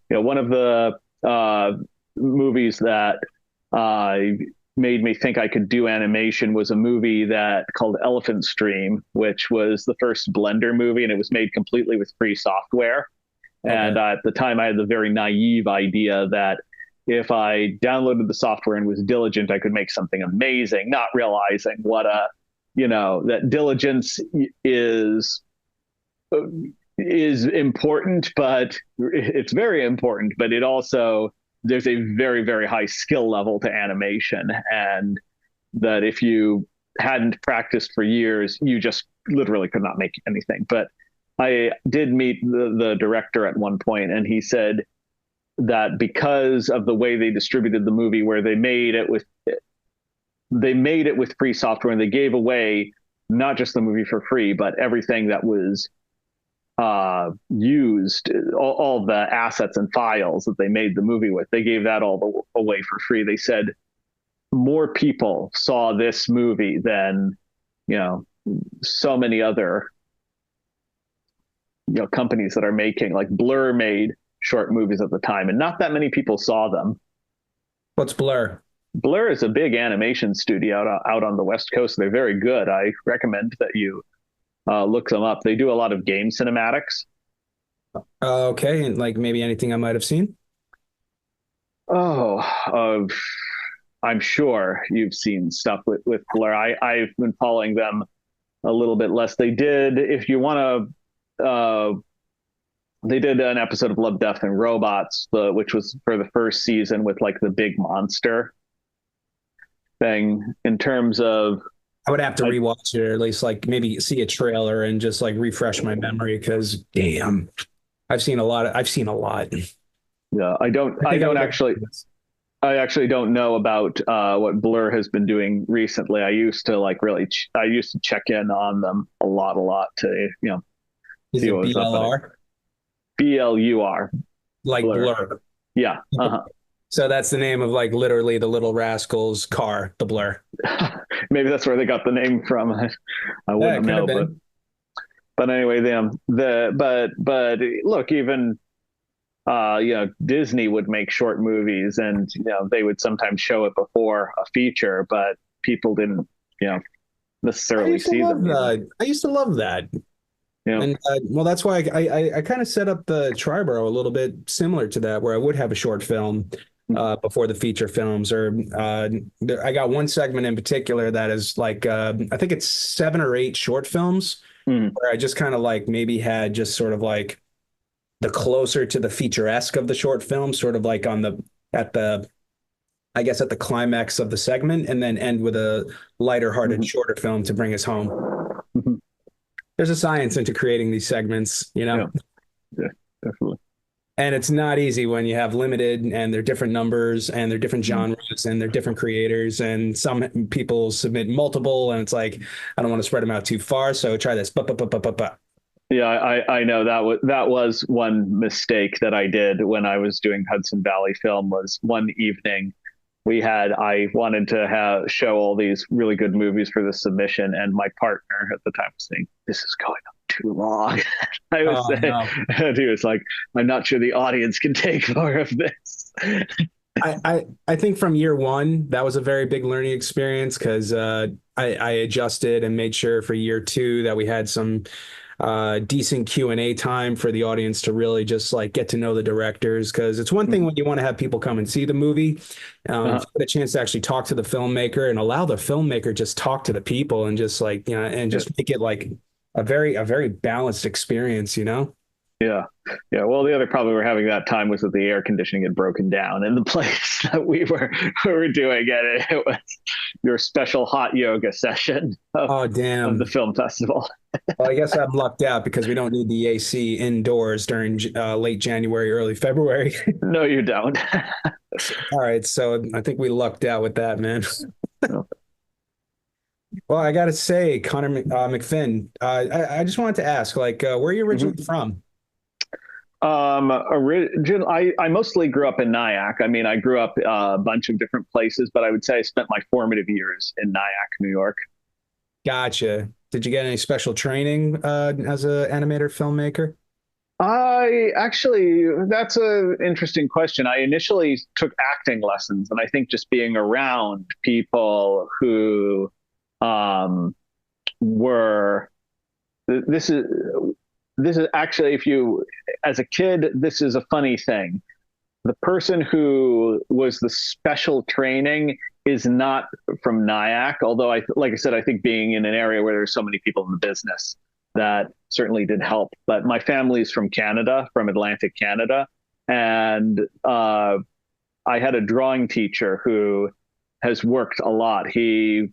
One of the movies that made me think I could do animation was a movie called Elephant Stream, which was the first Blender movie, and it was made completely with free software. Okay. And at the time, I had the very naive idea that if I downloaded the software and was diligent, I could make something amazing, not realizing that diligence is is important, but it's very important, but it also, there's a very, very high skill level to animation. And that if you hadn't practiced for years, you just literally could not make anything. But I did meet the director at one point, and he said that because of the way they distributed the movie, where they made it with free software, and they gave away not just the movie for free, but everything that was used, all the assets and files that they made the movie with, they gave that all away for free. They said more people saw this movie than, so many other, companies that are making, like Blur made short movies at the time, and not that many people saw them. What's Blur? Blur is a big animation studio out on the West Coast. They're very good. I recommend that you look them up. They do a lot of game cinematics. Okay, and like maybe anything I might have seen? I'm sure you've seen stuff with Blur. I've been following them a little bit less. They did, if you want to, they did an episode of Love, Death, and Robots, which was for the first season, with like the big monster thing. In terms of, I would have to rewatch it, or at least like maybe see a trailer and just like refresh my memory, because damn, I've seen a lot. Yeah, I actually don't know about what Blur has been doing recently. I used to check in on them a lot to, Is it BLR? BLUR. Like Blur. Yeah. Uh-huh. So that's the name of like literally the Little Rascals car, the Blur. Maybe that's where they got the name from. I wouldn't know, but anyway, but look, even Disney would make short movies, and they would sometimes show it before a feature, but people didn't necessarily see them. I used to love that. Yeah. And well, that's why I kind of set up the Triborough a little bit similar to that, where I would have a short film before the feature films, or I got one segment in particular that is like I think it's 7 or 8 short films where I just kind of like maybe had just sort of like the closer to the feature-esque of the short film, sort of like at the climax of the segment, and then end with a lighter-hearted shorter film to bring us home. Mm-hmm. There's a science into creating these segments, Yeah, definitely. And it's not easy when you have limited, and they're different numbers, and they're different genres, and they're different creators, and some people submit multiple, and it's like, I don't want to spread them out too far, so try this. Yeah, I know that was one mistake that I did when I was doing Hudson Valley Film. Was one evening I wanted to show all these really good movies for the submission, and my partner at the time was saying, "This is going on too long." And he was like, "I'm not sure the audience can take more of this." I think from year one, that was a very big learning experience, because I adjusted and made sure for year 2 that we had some decent Q&A time for the audience to really just like get to know the directors, because it's one thing when you want to have people come and see the movie, get a chance to actually talk to the filmmaker and allow the filmmaker just talk to the people, and just like, and just make it like a very balanced experience, Yeah. Well, the other problem we were having that time was that the air conditioning had broken down in the place that we were doing it. It was your special hot yoga session of the film festival. Well, I guess I'm lucked out, because we don't need the AC indoors during late January, early February. No, you don't. All right. So I think we lucked out with that, man. Well, I got to say, Conor MacFinn, I just wanted to ask, like, where are you originally from? I mostly grew up in Nyack. I mean, I grew up a bunch of different places, but I would say I spent my formative years in Nyack, New York. Gotcha. Did you get any special training as an animator filmmaker? That's an interesting question. I initially took acting lessons, and I think just being around people who were, this is actually, if you, as a kid, this is a funny thing. The person who was the special training is not from Nyack, although like I said, I think being in an area where there's so many people in the business, that certainly did help. But my family's from Canada, from Atlantic Canada, and I had a drawing teacher who has worked a lot. I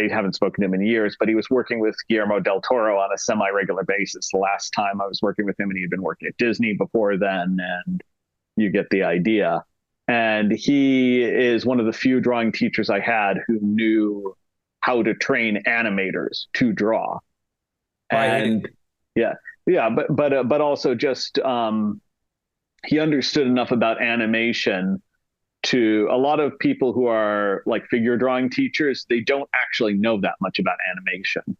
haven't spoken to him in years, but he was working with Guillermo del Toro on a semi-regular basis. The last time I was working with him, and he'd been working at Disney before then, and you get the idea. And he is one of the few drawing teachers I had who knew how to train animators to draw. And but also just he understood enough about animation. To a lot of people who are like figure drawing teachers, they don't actually know that much about animation.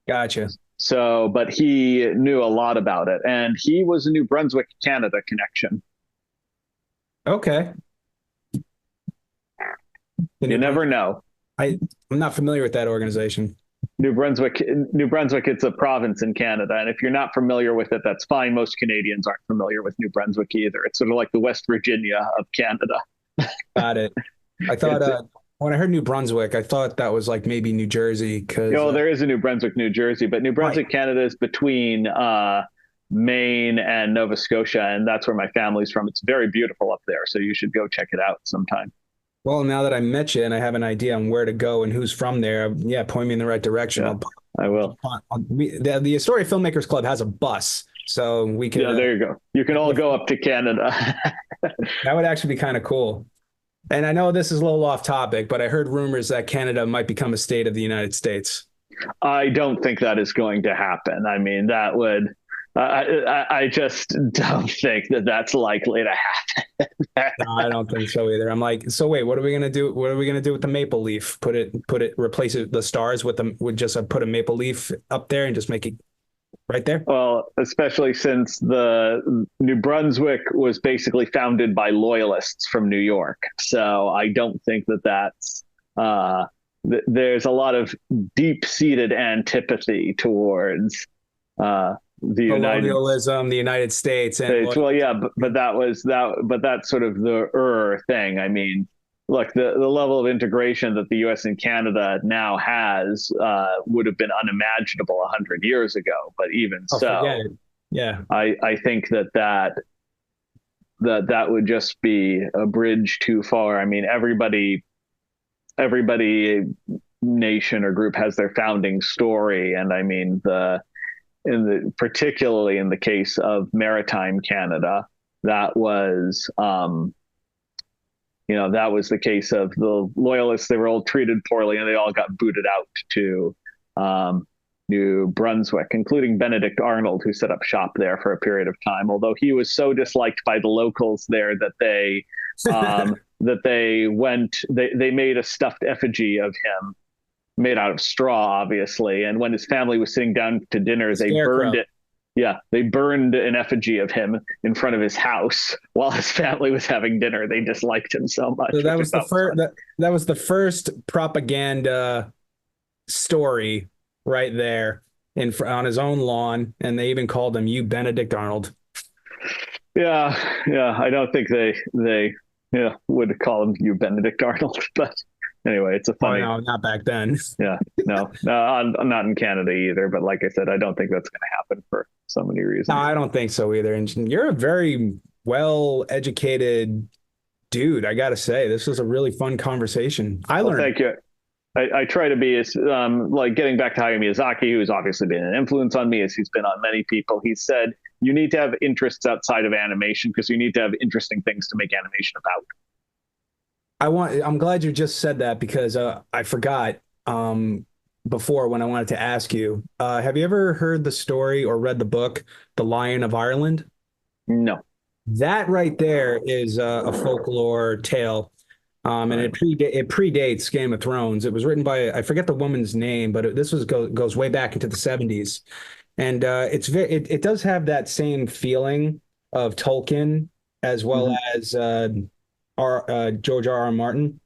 Gotcha. So, but he knew a lot about it, and he was a New Brunswick, Canada connection. Okay. You never know. I'm not familiar with that organization. New Brunswick, it's a province in Canada. And if you're not familiar with it, that's fine. Most Canadians aren't familiar with New Brunswick either. It's sort of like the West Virginia of Canada. Got it. I thought when I heard New Brunswick, I thought that was like maybe New Jersey. Because there is a New Brunswick, New Jersey, but New Brunswick, right. Canada is between Maine and Nova Scotia, and that's where my family's from. It's very beautiful up there, so you should go check it out sometime. Well, now that I met you and I have an idea on where to go and who's from there, point me in the right direction. Yeah, I will. The Astoria Filmmakers Club has a bus, so we can. Yeah, there you go. You can all go up to Canada. That would actually be kind of cool. And I know this is a little off topic, but I heard rumors that Canada might become a state of the United States. I don't think that is going to happen. I mean, that would. I just don't think that that's likely to happen. No, I don't think so either. I'm like, so wait, what are we gonna do? What are we gonna do with the maple leaf? Replace it, the stars with put a maple leaf up there and just make it right there? Well, especially since the New Brunswick was basically founded by loyalists from New York, so I don't think that that's. There's a lot of deep-seated antipathy towards. The United States, and well, yeah, but that was that. But that's sort of the thing. I mean, look, the level of integration that the U.S. and Canada now has would have been unimaginable 100 years ago. But even so, yeah, I think that would just be a bridge too far. I mean, everybody nation or group has their founding story, and I mean particularly in the case of maritime Canada, that was the case of the loyalists. They were all treated poorly, and they all got booted out to New Brunswick, including Benedict Arnold, who set up shop there for a period of time. Although he was so disliked by the locals there that they they made a stuffed effigy of him, made out of straw, obviously. And when his family was sitting down to dinner, they burned it. Yeah, they burned an effigy of him in front of his house while his family was having dinner. They disliked him so much. So that was the first propaganda story right there on his own lawn, and they even called him "You Benedict Arnold." Yeah. I don't think they would call him "You Benedict Arnold," but. Anyway, it's a funny. Oh, no, not back then. Yeah, no, I'm not in Canada either. But like I said, I don't think that's going to happen for so many reasons. No, I don't think so either. And you're a very well-educated dude. I got to say, this was a really fun conversation. I learned. Thank you. I try to be as like getting back to Hayao Miyazaki, who's obviously been an influence on me, as he's been on many people. He said you need to have interests outside of animation because you need to have interesting things to make animation about. I'm glad you just said that because I forgot before when I wanted to ask you. Have you ever heard the story or read the book, The Lion of Ireland? No. That right there is a folklore tale, and it predates Game of Thrones. It was written by, I forget the woman's name, but this goes way back into the 70s, and it does have that same feeling of Tolkien as well as George R.R. Martin,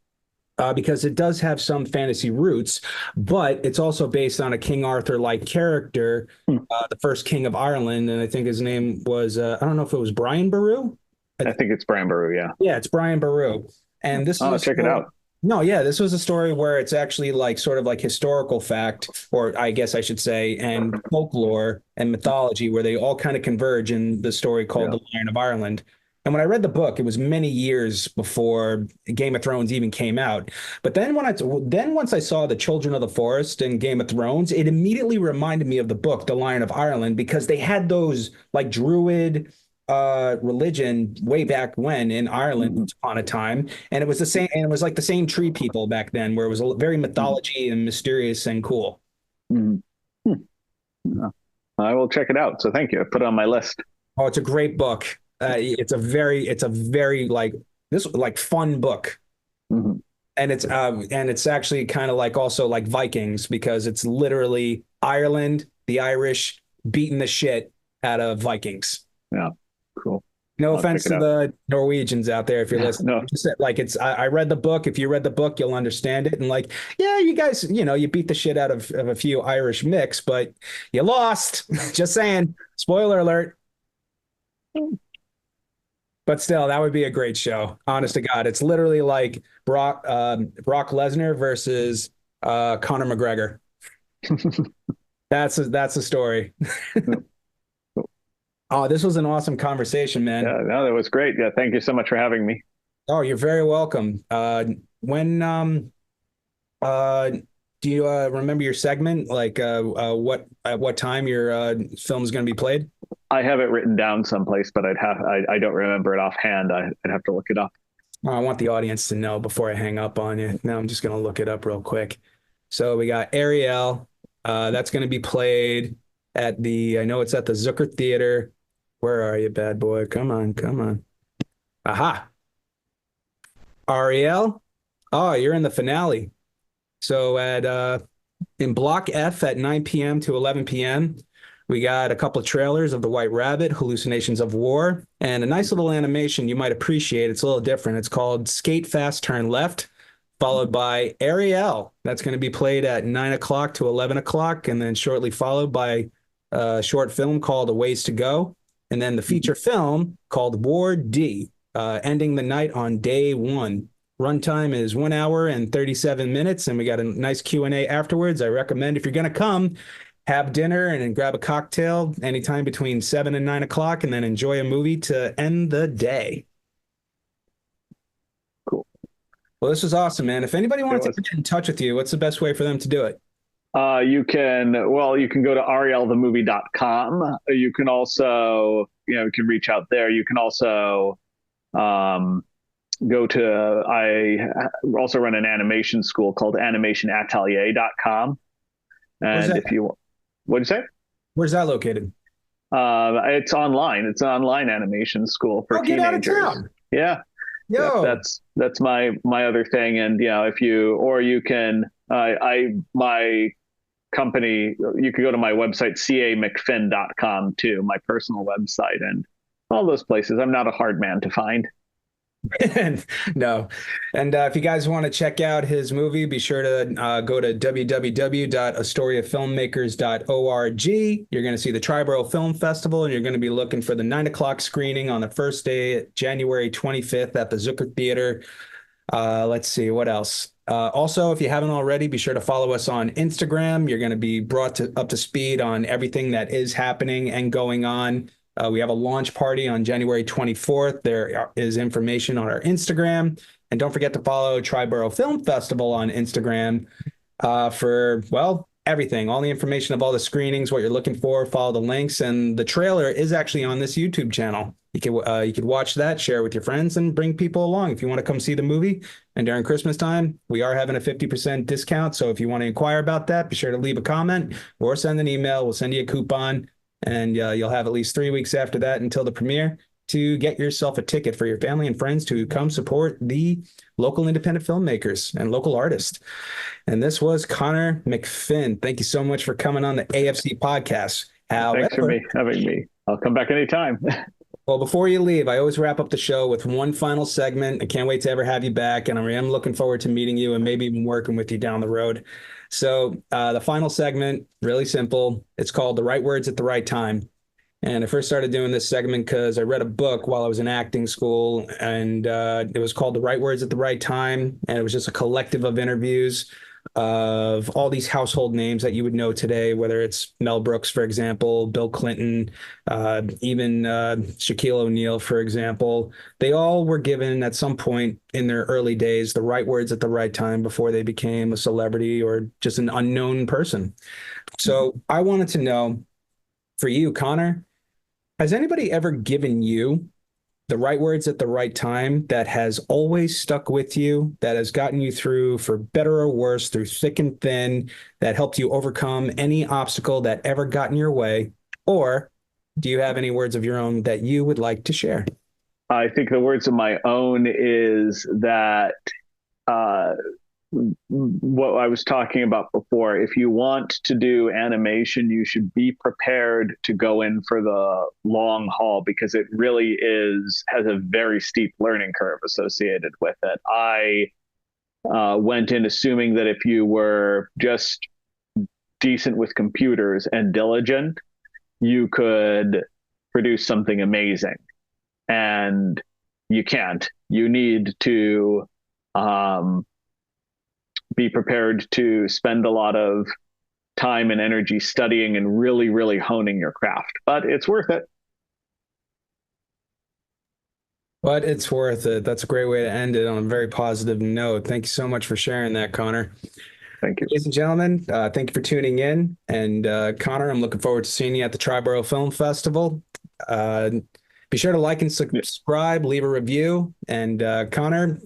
because it does have some fantasy roots, but it's also based on a King Arthur-like character, the first king of Ireland, and I think his name was, I don't know if it was Brian Boru? I think it's Brian Boru, yeah. Yeah, it's Brian Boru. And this is check it out. No, yeah, this was a story where it's actually like sort of like historical fact, or I guess I should say, and folklore and mythology, where they all kind of converge in the story called Yeah. The Lion of Ireland. And when I read the book, it was many years before Game of Thrones even came out. But then once I saw The Children of the Forest and Game of Thrones, it immediately reminded me of the book The Lion of Ireland because they had those like druid religion way back when in Ireland Mhm. once upon a time, and it was the same, and it was like the same tree people back then, where it was very Mhm. mythology and mysterious and cool. Mhm. Hmm. Yeah. I will check it out. So thank you. I put it on my list. Oh, it's a great book. It's a very like this like fun book, Mhm. and it's actually kind of like also like Vikings because it's literally Ireland, the Irish beating the shit out of Vikings. Yeah. Cool. No I'll check offense it to out. the Norwegians out there if you're listening. No. Just that, like I read the book. If you read the book, you'll understand it. And like, yeah, you guys, you beat the shit out of a few Irish mix, but you lost. Just saying. Spoiler alert. But still, that would be a great show. Honest to God, it's literally like Brock Lesnar versus Conor McGregor. That's a story. Oh, this was an awesome conversation, man. Yeah, no, that was great. Yeah, thank you so much for having me. Oh, you're very welcome. When uh do you remember your segment? Like what at what time your film is going to be played? I have it written down someplace, but I don't remember it offhand. I'd have to look it up. Oh, I want the audience to know before I hang up on you. Now I'm just going to look it up real quick. So we got Ariel. That's going to be played at I know it's at the Zucker Theater. Where are you, bad boy? Come on, come on. Aha. Ariel. Oh, you're in the finale. So at in Block F at 9 p.m. to 11 p.m., we got a couple of trailers of The White Rabbit, Hallucinations of War, and a nice little animation you might appreciate. It's a little different. It's called Skate Fast, Turn Left, followed by Ariel. That's going to be played at 9 o'clock to 11 o'clock, and then shortly followed by a short film called A Ways to Go, and then the feature film called War D, ending the night on day one. Runtime is 1 hour and 37 minutes, and we got a nice Q&A afterwards. I recommend if you're going to come, have dinner and then grab a cocktail anytime between 7 and 9 o'clock, and then enjoy a movie to end the day. Cool. Well, this was awesome, man. If anybody It wants to was. get in touch with you, what's the best way for them to do it? You can go to arielthemovie.com. You can also, you can reach out there. You can also um, I also run an animation school called animationatelier.com. Where's And that? if you, what do you say? Where's that located? It's online. It's an online animation school for Oh, get out of teenagers. town. Yeah. Yep, Yo. that's my other thing. And if you or you can my company, you could go to my website camcfinn.com too, my personal website, and all those places. I'm not a hard man to find. No. And if you guys want to check out his movie, be sure to go to www.astoriafilmmakers.org. You're going to see the Triborough Film Festival, and you're going to be looking for the 9 o'clock screening on the first day, January 25th at the Zucker Theater. Let's see, what else? Also, if you haven't already, be sure to follow us on Instagram. You're going to be brought up to speed on everything that is happening and going on. We have a launch party on January 24th. There is information on our Instagram. And don't forget to follow Triborough Film Festival on Instagram for, well, everything, all the information of all the screenings, what you're looking for, follow the links. And the trailer is actually on this YouTube channel. You could watch that, share with your friends, and bring people along if you want to come see the movie. And during Christmas time, we are having a 50% discount. So if you want to inquire about that, be sure to leave a comment or send an email. We'll send you a coupon. And you'll have at least 3 weeks after that until the premiere to get yourself a ticket for your family and friends to come support the local independent filmmakers and local artists. And this was Conor MacFinn. Thank you so much for coming on the AFC podcast. Thanks for having me. I'll come back anytime. Well, before you leave, I always wrap up the show with one final segment. I can't wait to ever have you back, and I am looking forward to meeting you and maybe even working with you down the road. So the final segment, really simple. It's called The Right Words at the Right Time. And I first started doing this segment because I read a book while I was in acting school, and it was called The Right Words at the Right Time. And it was just a collective of interviews of all these household names that you would know today, whether it's Mel Brooks, for example, Bill Clinton, even Shaquille O'Neal, for example. They all were given at some point in their early days the right words at the right time before they became a celebrity or just an unknown person. So I wanted to know, for you, Conor, has anybody ever given you the right words at the right time that has always stuck with you, that has gotten you through, for better or worse, through thick and thin, that helped you overcome any obstacle that ever got in your way? Or do you have any words of your own that you would like to share? I think the words of my own is that what I was talking about before. If you want to do animation, you should be prepared to go in for the long haul, because it really has a very steep learning curve associated with it. I went in assuming that if you were just decent with computers and diligent, you could produce something amazing. And you can't. You need to be prepared to spend a lot of time and energy studying and really, really honing your craft. But it's worth it. But it's worth it. That's a great way to end it on a very positive note. Thank you so much for sharing that, Conor. Thank you. Ladies and gentlemen, thank you for tuning in. And Conor, I'm looking forward to seeing you at the Triborough Film Festival. Be sure to like and subscribe, leave a review. And Conor,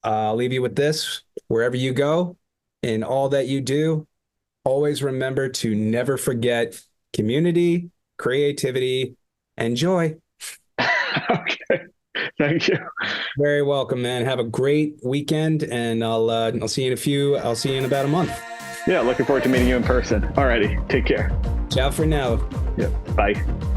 I'll leave you with this. Wherever you go, in all that you do, always remember to never forget community, creativity, and joy. Okay. Thank you. Very welcome, man. Have a great weekend, and I'll see you I'll see you in about a month. Yeah, looking forward to meeting you in person. Alrighty, take care. Ciao for now. Yep. Bye.